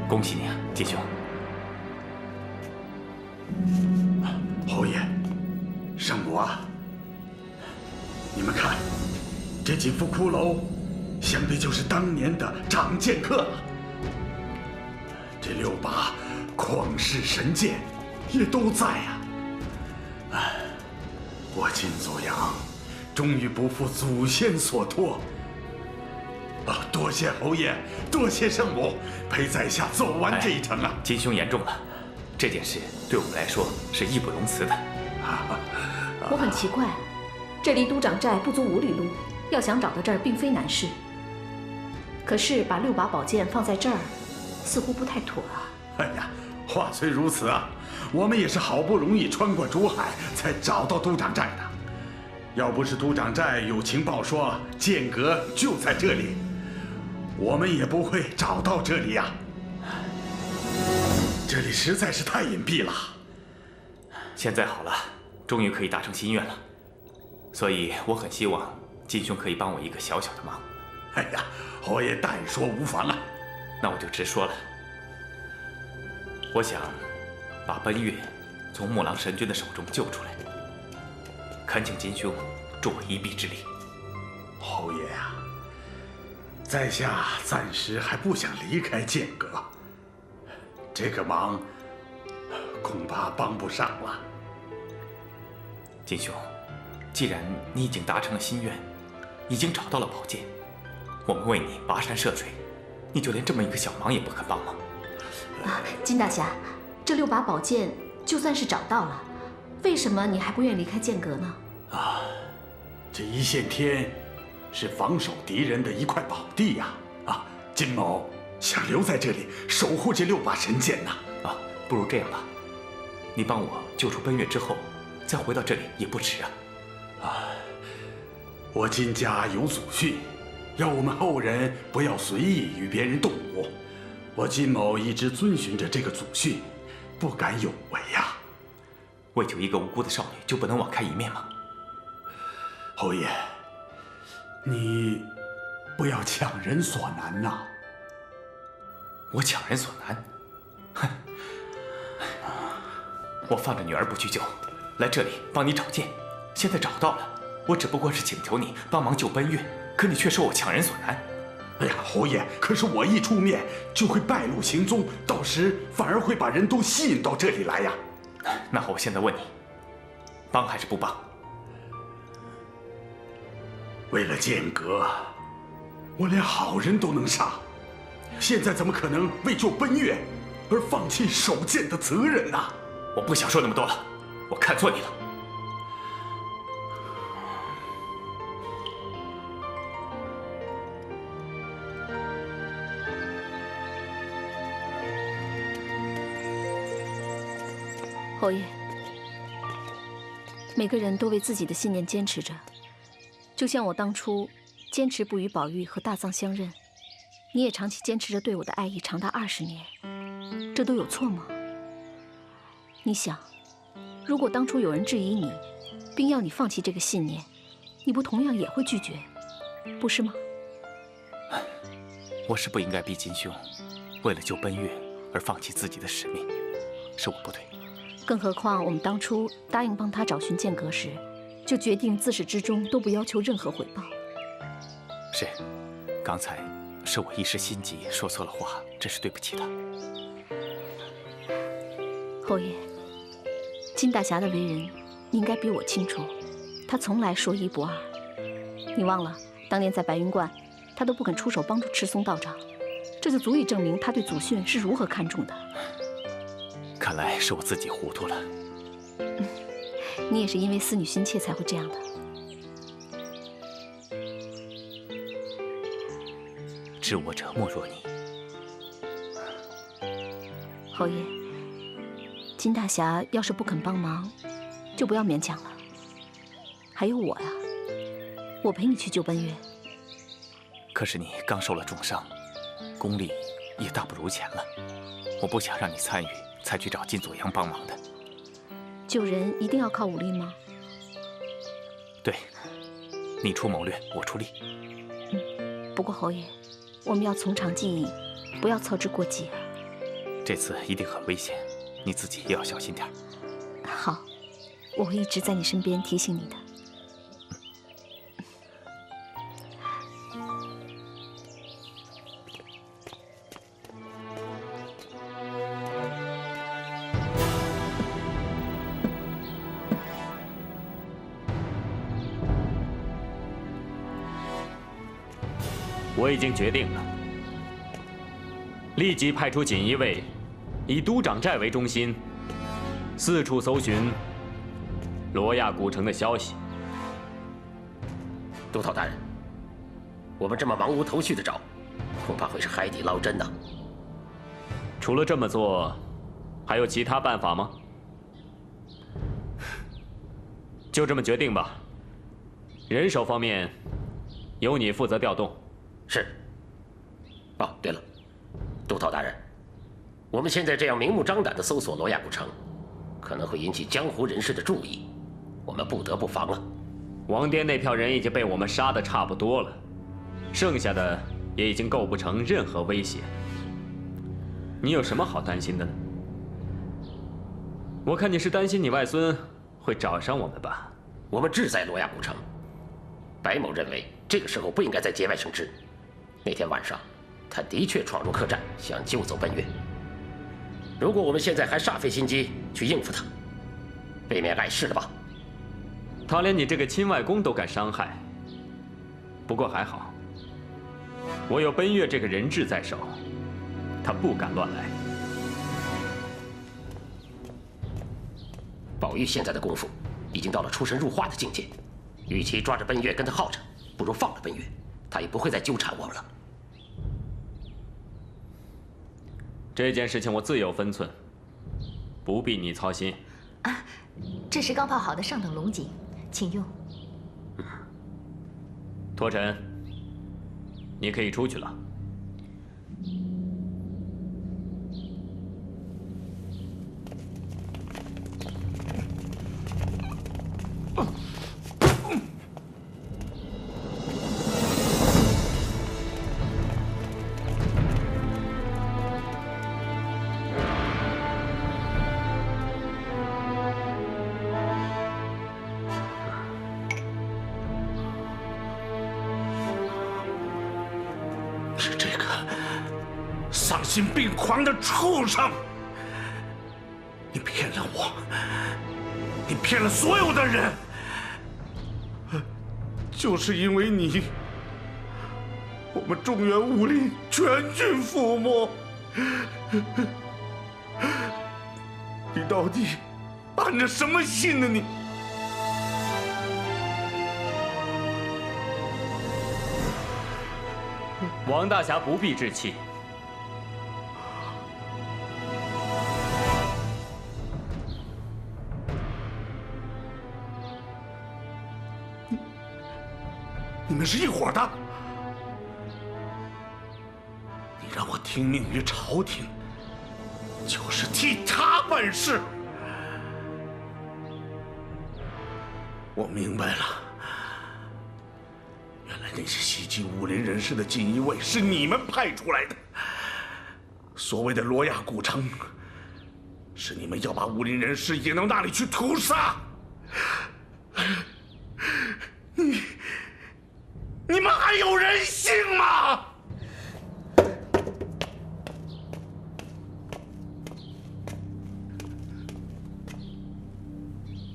Speaker 10: 恭喜你啊，金兄！
Speaker 9: 侯爷，圣母啊，你们看，这几副骷髅，想必就是当年的长剑客了。这6把旷世神剑也都在啊！哎，我金祖阳终于不负祖先所托。多谢侯爷，多谢圣母，陪在下走完这一程啊！
Speaker 10: 金兄言重了，这件事对我们来说是义不容辞的。
Speaker 11: 我很奇怪，这离都长寨不足5里路，要想找到这儿并非难事。可是把6把宝剑放在这儿，似乎不太妥啊。
Speaker 9: 哎呀，话虽如此啊，我们也是好不容易穿过竹海才找到都长寨的。要不是都长寨有情报说剑阁就在这里，我们也不会找到这里呀。这里实在是太隐蔽了。
Speaker 10: 现在好了，终于可以达成心愿了，所以我很希望金兄可以帮我一个小小的忙。
Speaker 9: 哎呀，侯爷但说无妨啊。
Speaker 10: 那我就直说了，我想把奔月从木狼神君的手中救出来，恳请金兄助我一臂之力。
Speaker 9: 侯爷啊，在下暂时还不想离开剑阁，这个忙恐怕帮不上了。
Speaker 10: 金兄，既然你已经达成了心愿，已经找到了宝剑，我们为你跋山涉水，你就连这么一个小忙也不肯帮吗？
Speaker 11: 金大侠，这6把宝剑就算是找到了，为什么你还不愿意离开剑阁呢？
Speaker 9: 这一线天是防守敌人的一块宝地呀！金某想留在这里守护这6把神剑呐！
Speaker 10: 不如这样吧，你帮我救出奔月之后，再回到这里也不迟啊！
Speaker 9: 我金家有祖训，要我们后人不要随意与别人动武。我金某一直遵循着这个祖训，不敢有违呀。
Speaker 10: 为救一个无辜的少女，就不能网开一面吗？
Speaker 9: 侯爷，你不要强人所难呐！
Speaker 10: 我强人所难？哼！我放着女儿不去救，来这里帮你找剑，现在找到了，我只不过是请求你帮忙救奔月，可你却说我强人所难。
Speaker 9: 哎呀，侯爷，可是我一出面就会败露行踪，到时反而会把人都吸引到这里来呀。
Speaker 10: 那好，我现在问你，帮还是不帮？
Speaker 9: 为了剑阁，我连好人都能杀，现在怎么可能为救奔月而放弃守剑的责任呢？
Speaker 10: 我不想说那么多了，我看错你了。
Speaker 11: 侯爷，每个人都为自己的信念坚持着，就像我当初坚持不与宝玉和大藏相认，你也长期坚持着对我的爱意长达20年，这都有错吗？你想，如果当初有人质疑你，并要你放弃这个信念，你不同样也会拒绝，不是吗？
Speaker 10: 我是不应该逼金兄为了救奔月而放弃自己的使命，是我不对。
Speaker 11: 更何况我们当初答应帮他找寻剑阁时，就决定自始至终都不要求任何回报。
Speaker 10: 是，刚才是我一时心急说错了话，真是对不起他。
Speaker 11: 侯爷，金大侠的为人，你应该比我清楚，他从来说一不二。你忘了，当年在白云观，他都不肯出手帮助赤松道长，这就足以证明他对祖训是如何看重的。
Speaker 10: 看来是我自己糊涂了。
Speaker 11: 你也是因为思女心切才会这样的。
Speaker 10: 知我者莫若你。
Speaker 11: 侯爷，金大侠要是不肯帮忙，就不要勉强了。还有我呀，我陪你去救奔月。
Speaker 10: 可是你刚受了重伤，功力也大不如前了，我不想让你参与，才去找金左阳帮忙的。
Speaker 11: 救人一定要靠武力吗？
Speaker 10: 对，你出谋略，我出力。
Speaker 11: 不过侯爷，我们要从长计议，不要操之过急啊。
Speaker 10: 这次一定很危险，你自己也要小心点。
Speaker 11: 好，我会一直在你身边提醒你的。
Speaker 1: 我已经决定了，立即派出锦衣卫，以都长寨为中心，四处搜寻罗亚古城的消息。
Speaker 5: 督讨大人，我们这么茫无头绪的找，恐怕会是海底捞针呐。
Speaker 1: 除了这么做，还有其他办法吗？就这么决定吧。人手方面，由你负责调动。
Speaker 5: 是。哦，对了，督讨大人，我们现在这样明目张胆地搜索罗亚古城，可能会引起江湖人士的注意，我们不得不防啊。
Speaker 1: 王颠那票人已经被我们杀得差不多了，剩下的也已经构不成任何威胁。你有什么好担心的呢？我看你是担心你外孙会找上我们吧？
Speaker 5: 我们志在罗亚古城，白某认为这个时候不应该再节外生枝。那天晚上，他的确闯入客栈，想救走奔月。如果我们现在还煞费心机去应付他，未免碍事了吧？
Speaker 1: 他连你这个亲外公都敢伤害。不过还好，我有奔月这个人质在手，他不敢乱来。
Speaker 5: 宝玉现在的功夫已经到了出神入化的境界，与其抓着奔月跟他耗着，不如放了奔月，他也不会再纠缠我们了。
Speaker 1: 这件事情我自有分寸，不必你操心。
Speaker 3: 啊，这是刚泡好的上等龙井，请用。
Speaker 1: 托尘，你可以出去了。
Speaker 8: 是这个丧心病狂的畜生！你骗了我，你骗了所有的人，就是因为你，我们中原武林全军覆没。你到底安着什么心呢？你！
Speaker 1: 王大侠不必置气。
Speaker 8: 你们是一伙的，你让我听命于朝廷，就是替他办事。我明白了，原来那些袭击武林人士的锦衣卫是你们派出来的。所谓的罗亚古城，是你们要把武林人士引到那里去屠杀。你们还有人性吗？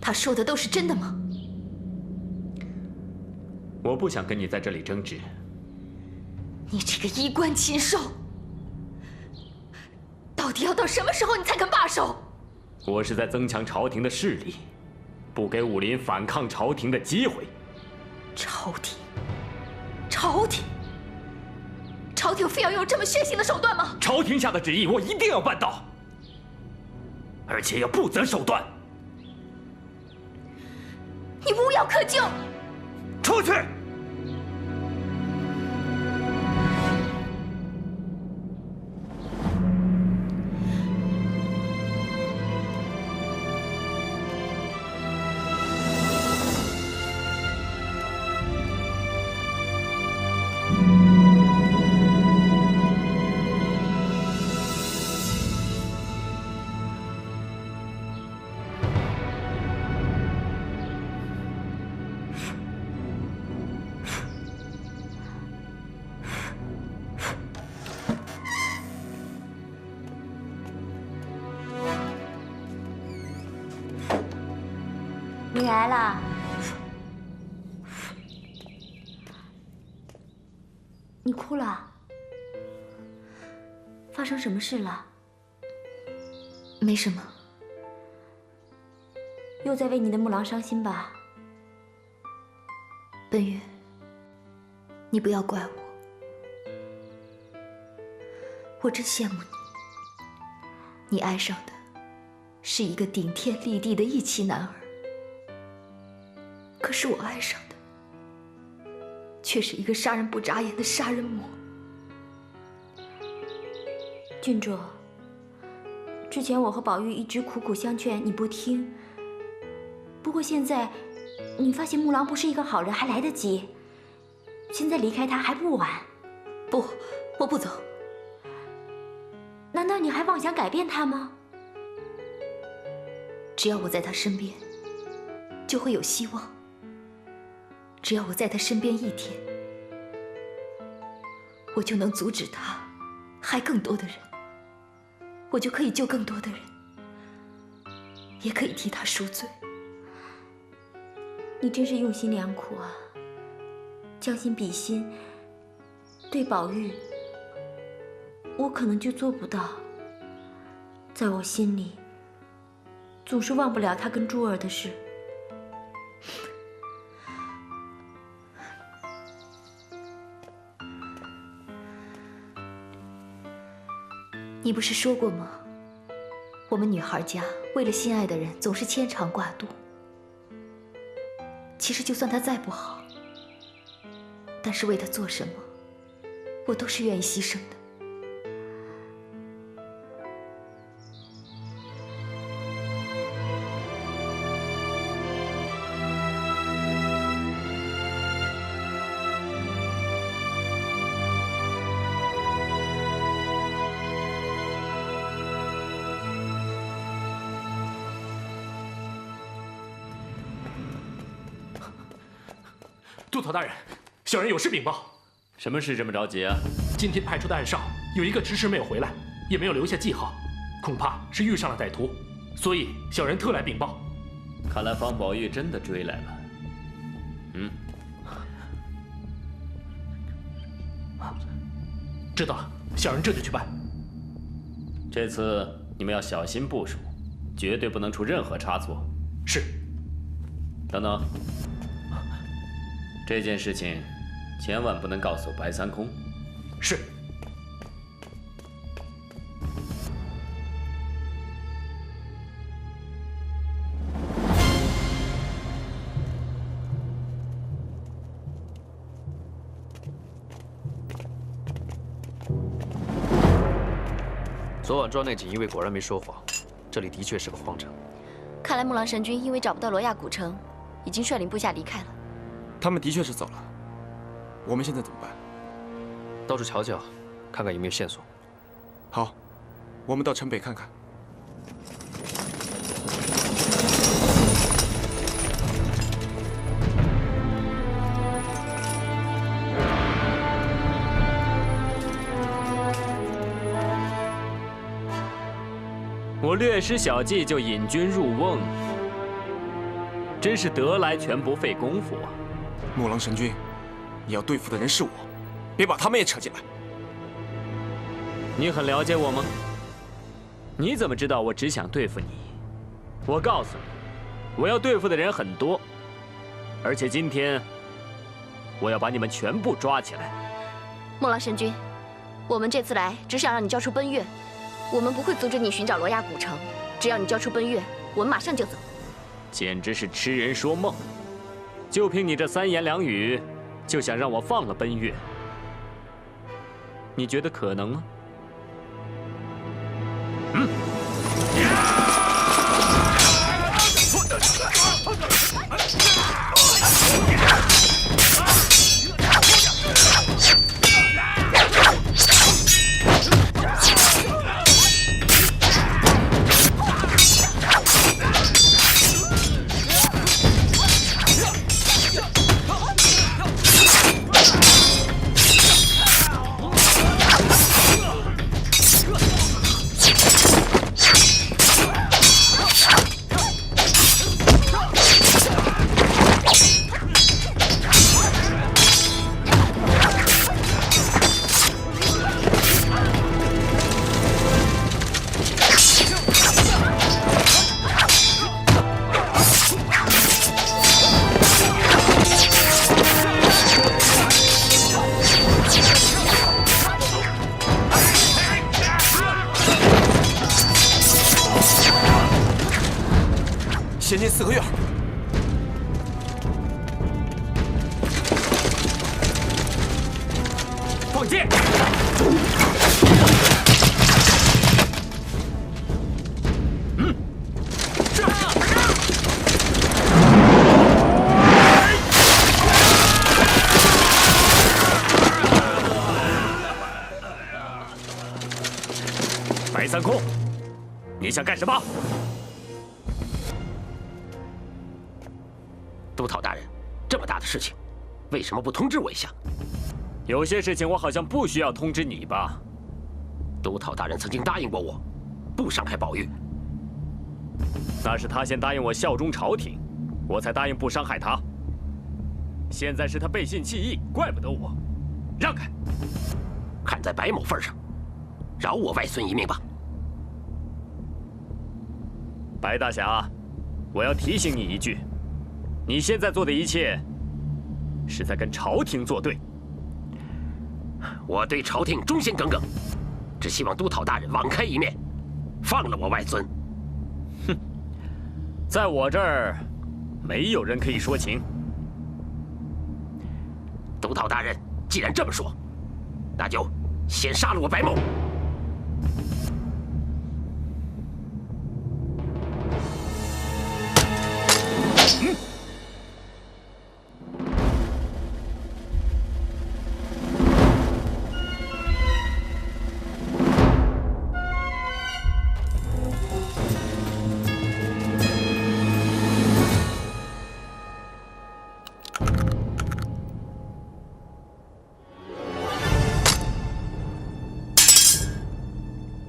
Speaker 3: 他说的都是真的吗？
Speaker 1: 我不想跟你在这里争执。
Speaker 3: 你这个衣冠禽兽，到底要到什么时候你才肯罢手？
Speaker 1: 我是在增强朝廷的势力，不给武林反抗朝廷的机会。
Speaker 3: 朝廷，朝廷非要用这么血腥的手段吗？
Speaker 1: 朝廷下的旨意，我一定要办到，而且要不择手段。
Speaker 3: 你无药可救，
Speaker 1: 出去！
Speaker 15: 你来了，你哭了？发生什么事了？
Speaker 3: 没什么。
Speaker 15: 又在为你的木狼伤心吧？
Speaker 3: 奔月，你不要怪我，我真羡慕你。你爱上的是一个顶天立地的义气男儿。可是我爱上的，却是一个杀人不眨眼的杀人魔。
Speaker 15: 郡主，之前我和宝玉一直苦苦相劝，你不听。不过现在，你发现木狼不是一个好人，还来得及。现在离开他还不晚。
Speaker 3: 不，我不走。
Speaker 15: 难道你还妄想改变他吗？
Speaker 3: 只要我在他身边，就会有希望。只要我在他身边一天，我就能阻止他害更多的人，我就可以救更多的人，也可以替他赎罪。
Speaker 15: 你真是用心良苦啊，将心比心。对宝玉，我可能就做不到。在我心里，总是忘不了他跟珠儿的事。
Speaker 3: 你不是说过吗？我们女孩家为了心爱的人总是牵肠挂肚。其实就算他再不好，但是为他做什么，我都是愿意牺牲的。
Speaker 14: 都头大人，小人有事禀报。
Speaker 1: 什么事这么着急啊？
Speaker 16: 今天派出的暗哨有一个迟迟没有回来，也没有留下记号，恐怕是遇上了歹徒，所以小人特来禀报。
Speaker 1: 看来方宝玉真的追来了。
Speaker 16: 知道了，小人这就去办。
Speaker 1: 这次你们要小心部署，绝对不能出任何差错。
Speaker 16: 是。
Speaker 1: 等等，这件事情千万不能告诉白三空。
Speaker 16: 是。
Speaker 2: 昨晚庄内锦衣卫果然没说谎，这里的确是个荒城。
Speaker 3: 看来木狼神君因为找不到罗亚古城，已经率领部下离开了。
Speaker 4: 他们的确是走了，我们现在怎么办？
Speaker 2: 到处瞧瞧，看看有没有线索。
Speaker 4: 好，我们到城北看看。
Speaker 1: 我略施小计就引军入瓮，真是得来全不费工夫啊！
Speaker 4: 木狼神君，你要对付的人是我，别把他们也扯进来。
Speaker 1: 你很了解我吗？你怎么知道我只想对付你？我告诉你，我要对付的人很多，而且今天我要把你们全部抓起来。
Speaker 3: 木狼神君，我们这次来只想让你交出奔月。我们不会阻止你寻找罗亚古城，只要你交出奔月，我们马上就走。
Speaker 1: 简直是痴人说梦！就凭你这3言2语，就想让我放了奔月？你觉得可能吗？
Speaker 4: 先进4合院。
Speaker 1: 放箭！白三空，你想干什么？
Speaker 5: 督讨大人，这么大的事情，为什么不通知我一下？
Speaker 1: 有些事情我好像不需要通知你吧？
Speaker 5: 督讨大人曾经答应过我，不伤害宝玉。
Speaker 1: 那是他先答应我效忠朝廷，我才答应不伤害他。现在是他背信弃义，怪不得我。让开！
Speaker 5: 看在白某份上，饶我外孙一命吧。
Speaker 1: 白大侠，我要提醒你一句。你现在做的一切，是在跟朝廷作对。
Speaker 5: 我对朝廷忠心耿耿，只希望督讨大人网开一面，放了我外孙。
Speaker 1: 哼，在我这儿，没有人可以说情。
Speaker 5: 督讨大人，既然这么说，那就先杀了我白某。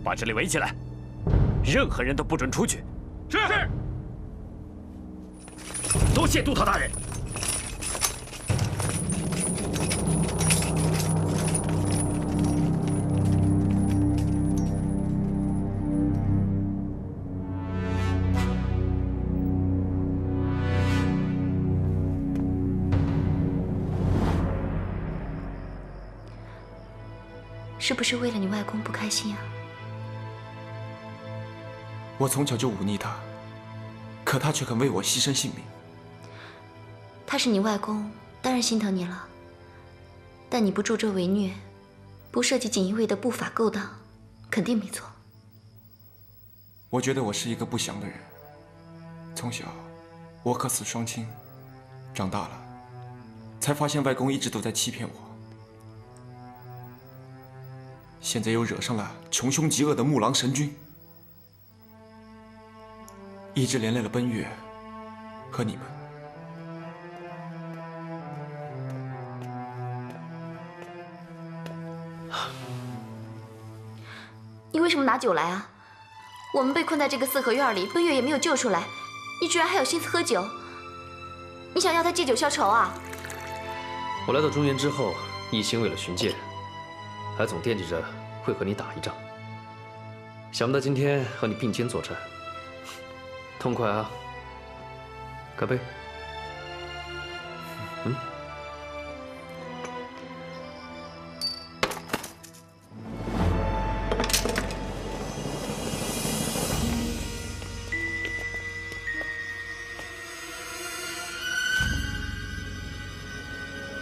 Speaker 1: 把这里围起来，任何人都不准出去。
Speaker 8: 是。
Speaker 1: 多谢都头大人。
Speaker 3: 是不是为了你外公不开心啊？
Speaker 4: 我从小就忤逆他，可他却肯为我牺牲性命。
Speaker 3: 他是你外公，当然心疼你了。但你不助纣为虐，不涉及锦衣卫的不法勾当，肯定没错。
Speaker 4: 我觉得我是一个不祥的人。从小，我客死双亲，长大了，才发现外公一直都在欺骗我。现在又惹上了穷凶极恶的木狼神君，一直连累了奔月和你们。
Speaker 3: 你为什么拿酒来啊？我们被困在这个四合院里，奔月也没有救出来，你居然还有心思喝酒？你想要他借酒消愁啊？
Speaker 2: 我来到中原之后，一心为了寻剑，还总惦记着会和你打一仗。想不到今天和你并肩作战，痛快啊！干杯！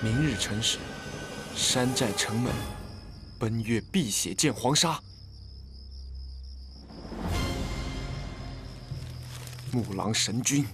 Speaker 4: 明日辰时，山寨城门，奔月碧血见黄沙。木狼神君，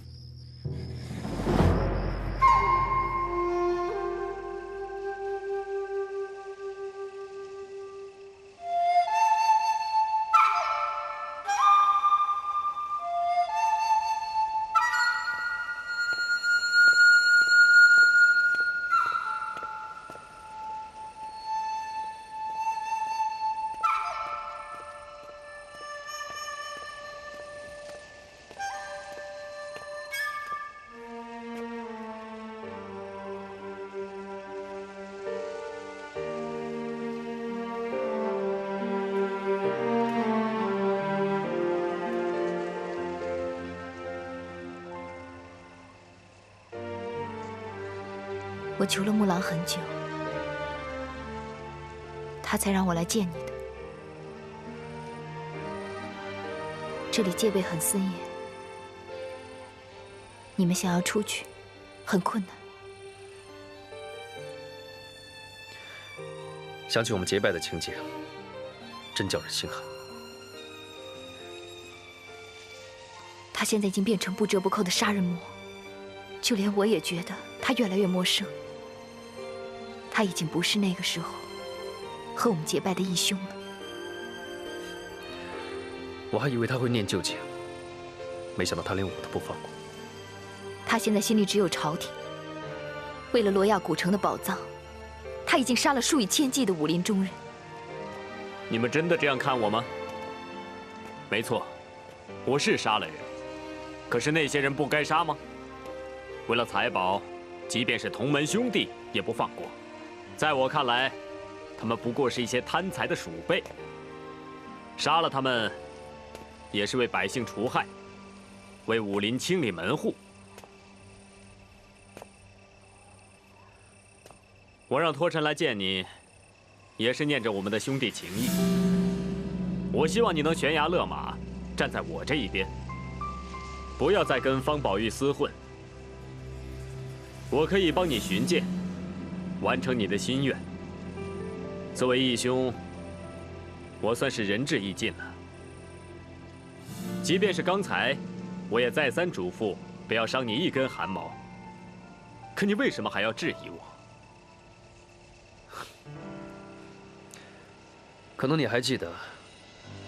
Speaker 3: 我求了木狼很久，他才让我来见你的。这里戒备很森严，你们想要出去，很困难。
Speaker 2: 想起我们结拜的情景，真叫人心寒。
Speaker 3: 他现在已经变成不折不扣的杀人魔，就连我也觉得他越来越陌生。他已经不是那个时候和我们结拜的义兄了。
Speaker 2: 我还以为他会念旧情，没想到他连我都不放过。
Speaker 3: 他现在心里只有朝廷。为了罗亚古城的宝藏，他已经杀了数以千计的武林中人。
Speaker 1: 你们真的这样看我吗？没错，我是杀了人，可是那些人不该杀吗？为了财宝，即便是同门兄弟也不放过。在我看来，他们不过是一些贪财的鼠辈。杀了他们，也是为百姓除害，为武林清理门户。我让托尘来见你，也是念着我们的兄弟情谊。我希望你能悬崖勒马，站在我这一边，不要再跟方宝玉厮混。我可以帮你寻剑，完成你的心愿。作为义兄，我算是仁至义尽了。即便是刚才，我也再三嘱咐不要伤你一根汗毛。可你为什么还要质疑我？
Speaker 2: 可能你还记得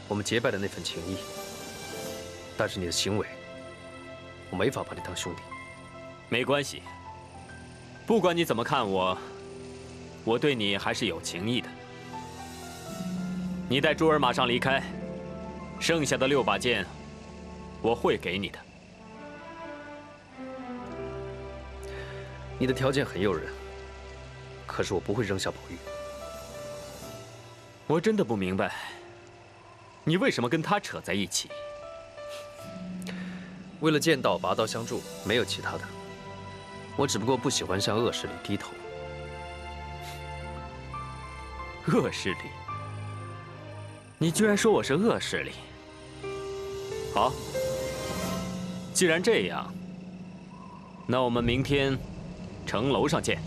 Speaker 2: 我们结拜的那份情谊，但是你的行为，我没法把你当兄弟。
Speaker 1: 没关系，不管你怎么看我，我对你还是有情谊的。你带珠儿马上离开，剩下的6把剑，我会给你的。
Speaker 2: 你的条件很诱人，可是我不会扔下宝玉。
Speaker 1: 我真的不明白，你为什么跟他扯在一起？
Speaker 2: 为了剑道拔刀相助，没有其他的。我只不过不喜欢向恶势力低头。
Speaker 1: 恶势力？你居然说我是恶势力？好，既然这样，那我们明天城楼上见。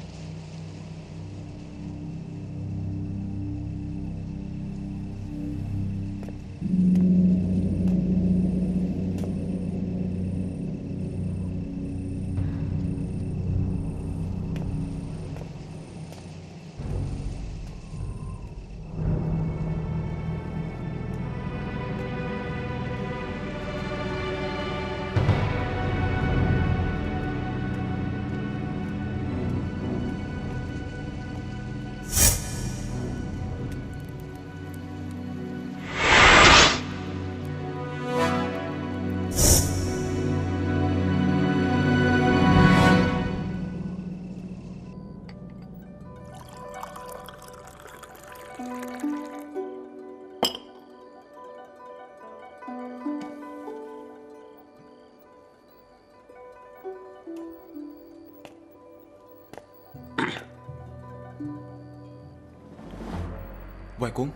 Speaker 4: 外公，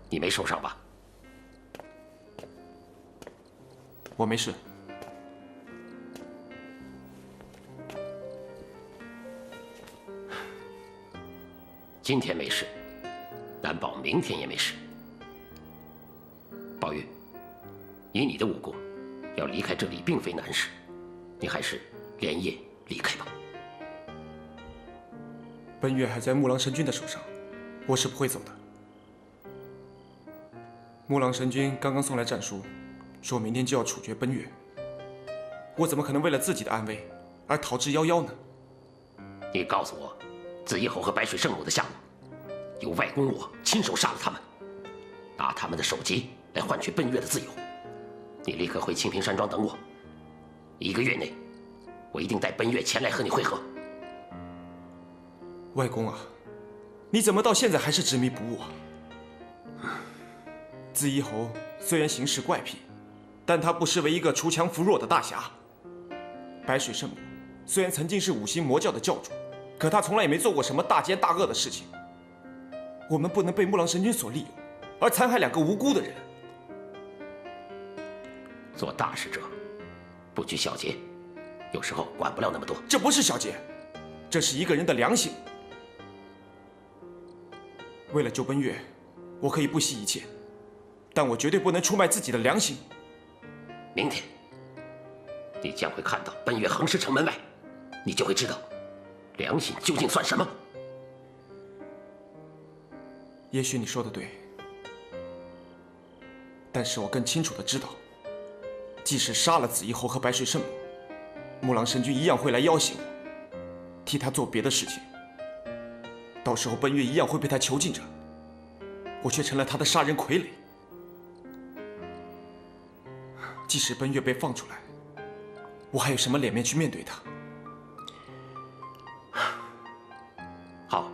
Speaker 5: 你没受伤吧？
Speaker 4: 我没事。
Speaker 5: 今天没事，难保明天也没事。宝玉，以你的武功，要离开这里并非难事，你还是连夜离开吧。
Speaker 4: 奔月还在木狼神君的手上，我是不会走的。木狼神君刚刚送来战书，说明天就要处决奔月，我怎么可能为了自己的安危而逃之夭夭呢？
Speaker 5: 你告诉我，紫衣侯和白水圣母的下落，由外公我亲手杀了他们，拿他们的首级来换取奔月的自由。你立刻回清平山庄等我，1个月内，我一定带奔月前来和你会合。
Speaker 4: 外公啊，你怎么到现在还是执迷不悟啊？紫衣侯虽然行事怪癖，但他不失为一个锄强扶弱的大侠。白水圣母虽然曾经是5星魔教的教主，可他从来也没做过什么大奸大恶的事情。我们不能被木狼神君所利用，而残害2个无辜的人。
Speaker 5: 做大事者，不拘小节，有时候管不了那么多。
Speaker 4: 这不是小节，这是一个人的良心。为了救奔月，我可以不惜一切，但我绝对不能出卖自己的良心。
Speaker 5: 明天，你将会看到奔月横尸城门外，你就会知道，良心究竟算什么。
Speaker 4: 也许你说的对，但是我更清楚的知道，即使杀了紫衣侯和白水圣母，木狼神君一样会来要挟我，替他做别的事情。到时候奔月一样会被他囚禁着，我却成了他的杀人傀儡。即使奔月被放出来，我还有什么脸面去面对他？
Speaker 5: 好，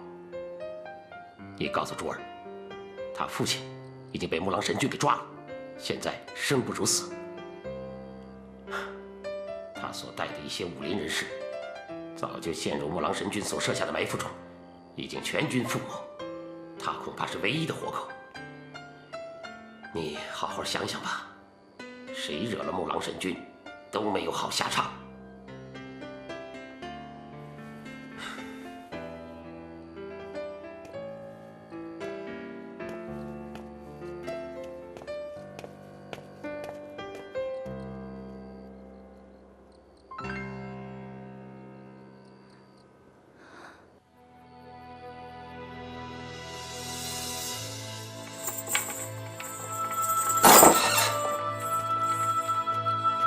Speaker 5: 你告诉珠儿，他父亲已经被木狼神君给抓了，现在生不如死。他所带的一些武林人士，早就陷入木狼神君所设下的埋伏中，已经全军覆没。他恐怕是唯一的活口。你好好想想吧，谁惹了木狼神君，都没有好下场。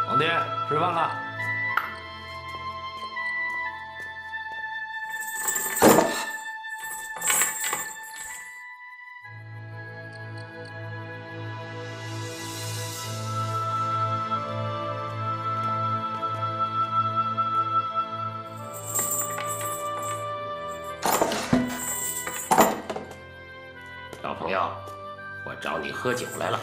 Speaker 14: 皇帝，吃饭了。
Speaker 5: 老朋友，我找你喝酒来了。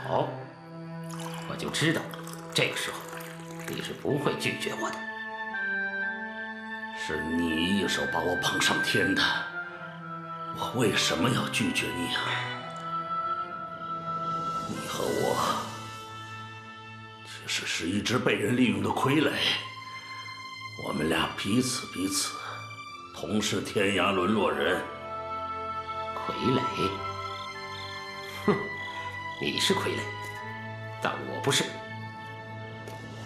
Speaker 5: 好，我就知道，这个时候你是不会拒绝我的。
Speaker 17: 是你一手把我捧上天的，我为什么要拒绝你啊？你和我其实是一只被人利用的傀儡，我们俩彼此，同是天涯沦落人。
Speaker 5: 傀儡？哼，你是傀儡，但我不是。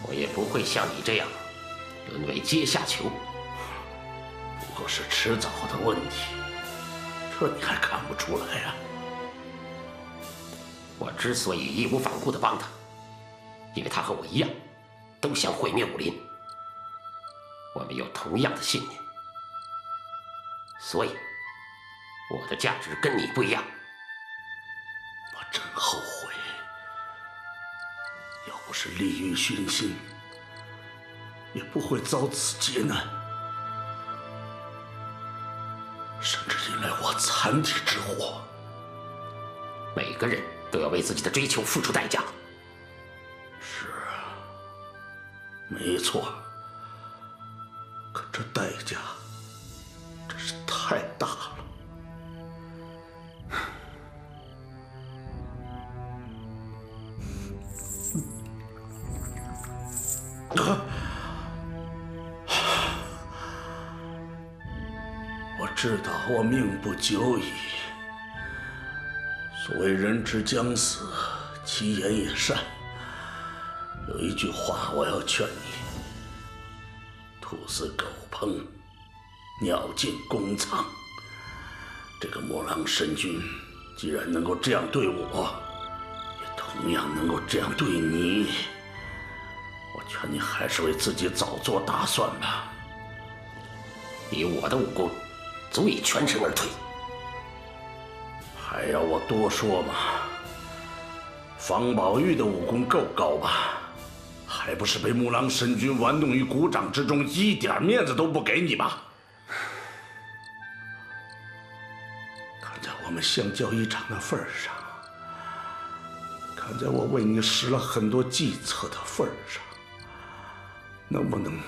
Speaker 5: 我也不会像你这样沦为阶下囚。
Speaker 17: 不过是迟早的问题，这你还看不出来呀？
Speaker 5: 我之所以义无反顾地帮他，因为他和我一样，都想毁灭武林。我们有同样的信念，所以我的价值跟你不一样。
Speaker 17: 我真后悔，要不是利欲熏心，也不会遭此劫难，甚至引来我残体之祸。
Speaker 5: 每个人都要为自己的追求付出代价。
Speaker 17: 是啊，没错。可这代价真是太大了。我知道我命不久矣。所谓人之将死，其言也善。有一句话我要劝你：兔死狗烹，鸟尽弓藏。这个魔狼神君既然能够这样对我，也同样能够这样对你。我劝你还是为自己早做打算吧。
Speaker 5: 以我的武功，足以全身而退。
Speaker 17: 还要我多说吗？方宝玉的武功够高吧？还不是被木狼神君玩弄于股掌之中，一点面子都不给你吧？看在我们相交一场的份上，看在我为你使了很多计策的份上，能不能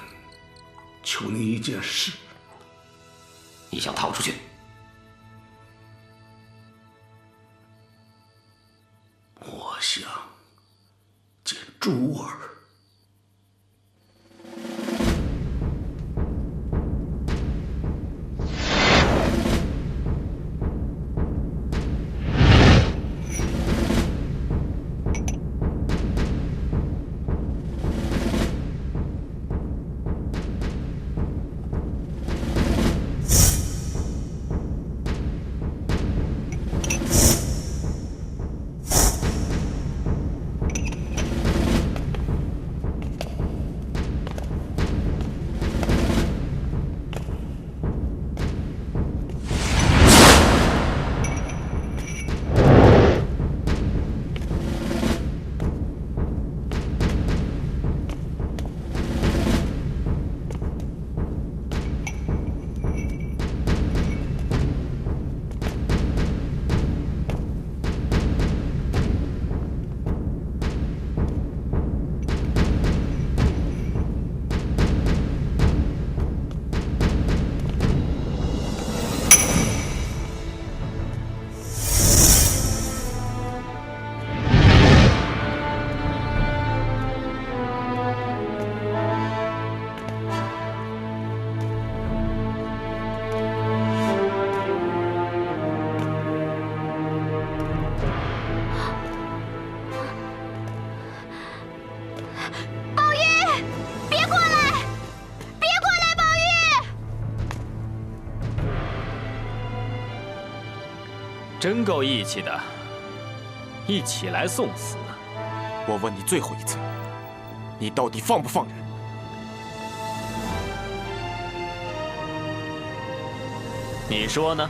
Speaker 17: 求你一件事？
Speaker 5: 你想逃出去？
Speaker 17: 我想见珠儿。
Speaker 1: 真够义气的，一起来送死。
Speaker 4: 我问你最后一次，你到底放不放人？
Speaker 1: 你说呢？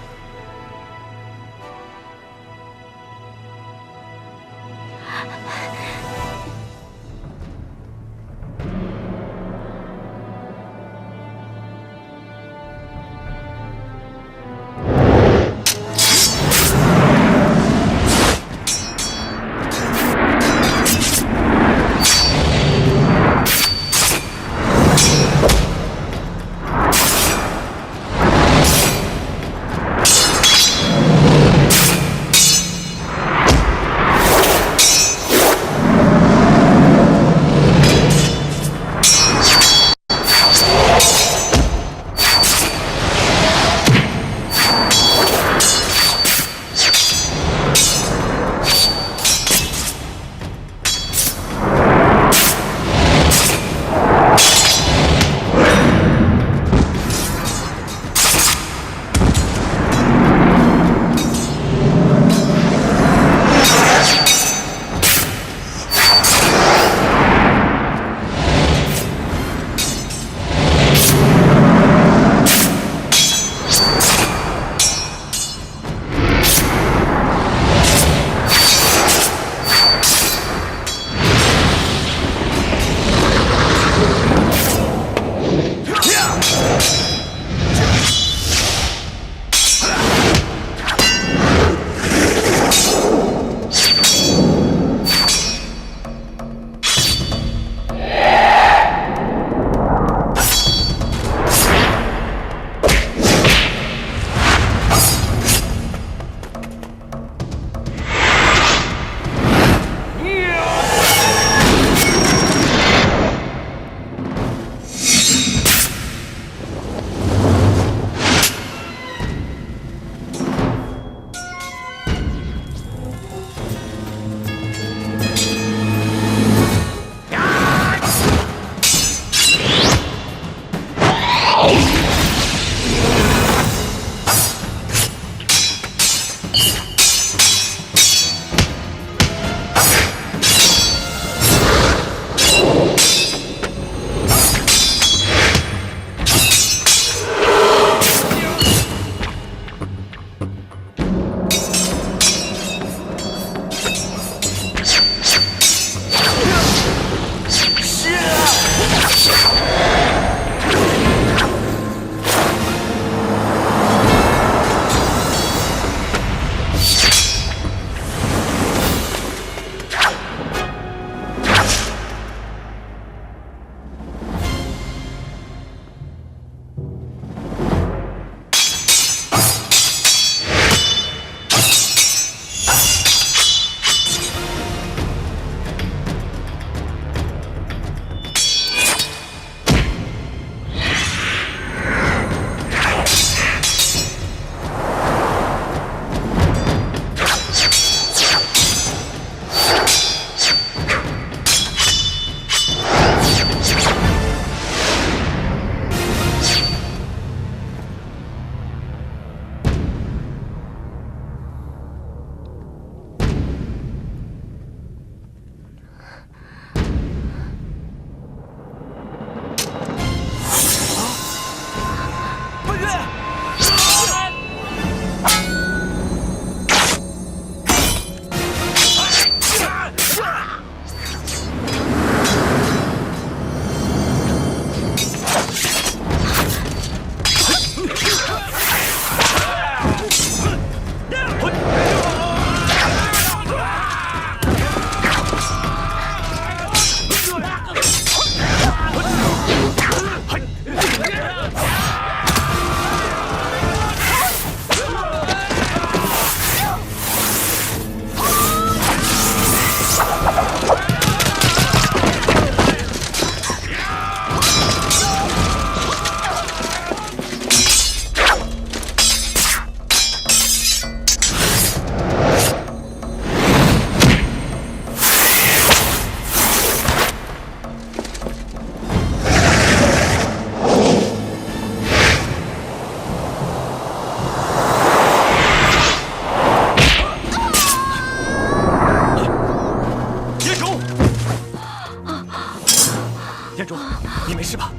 Speaker 10: 试吧。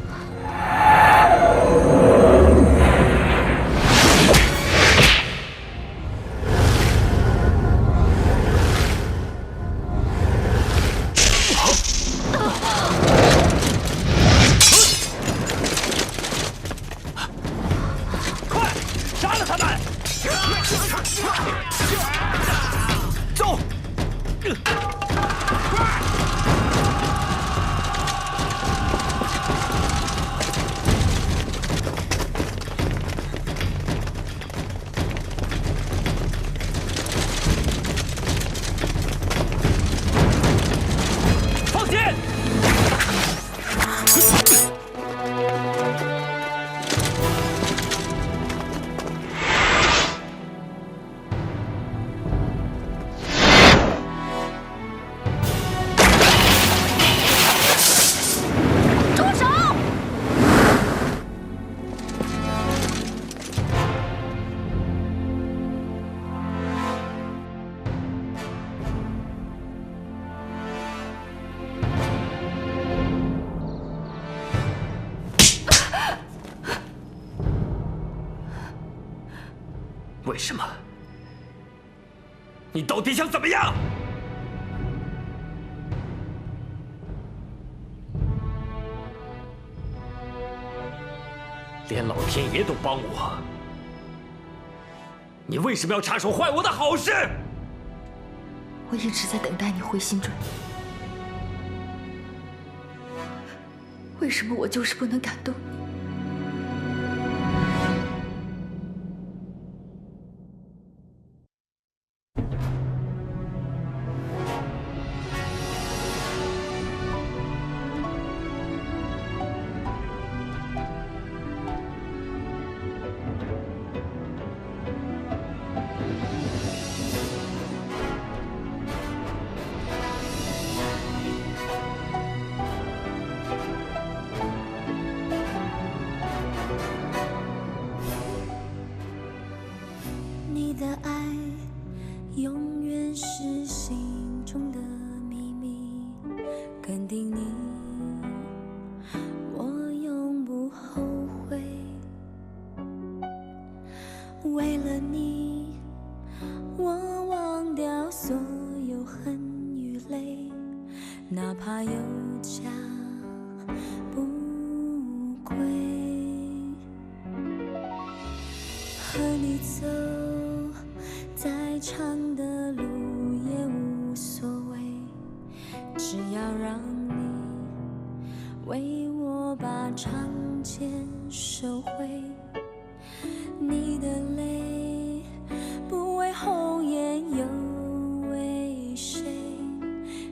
Speaker 1: 快，杀了他们！走！放箭！
Speaker 3: 住手！
Speaker 1: 为什么？你到底想怎么样？连老天爷都帮我，你为什么要插手坏我的好事？
Speaker 3: 我一直在等待你回心转意，为什么我就是不能感动你？
Speaker 18: 你的爱永远是心中的秘密，肯定你，我永不后悔。为了你，我忘掉所有恨与泪，哪怕有家不归。和你走再长的路也无所谓，只要让你为我把长剑收回。你的泪不为红颜又为谁？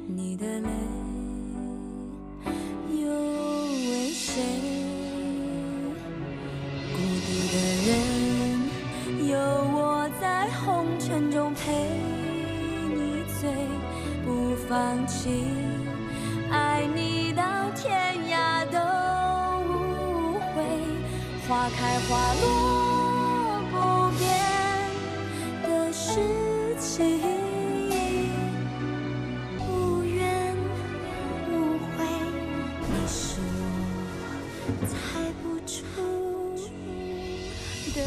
Speaker 18: 你的泪又为谁？孤独的人有我在红尘中陪你醉，不放弃，爱你到天涯都无悔。花开花落不变的事情，无怨无悔，你是我猜不出的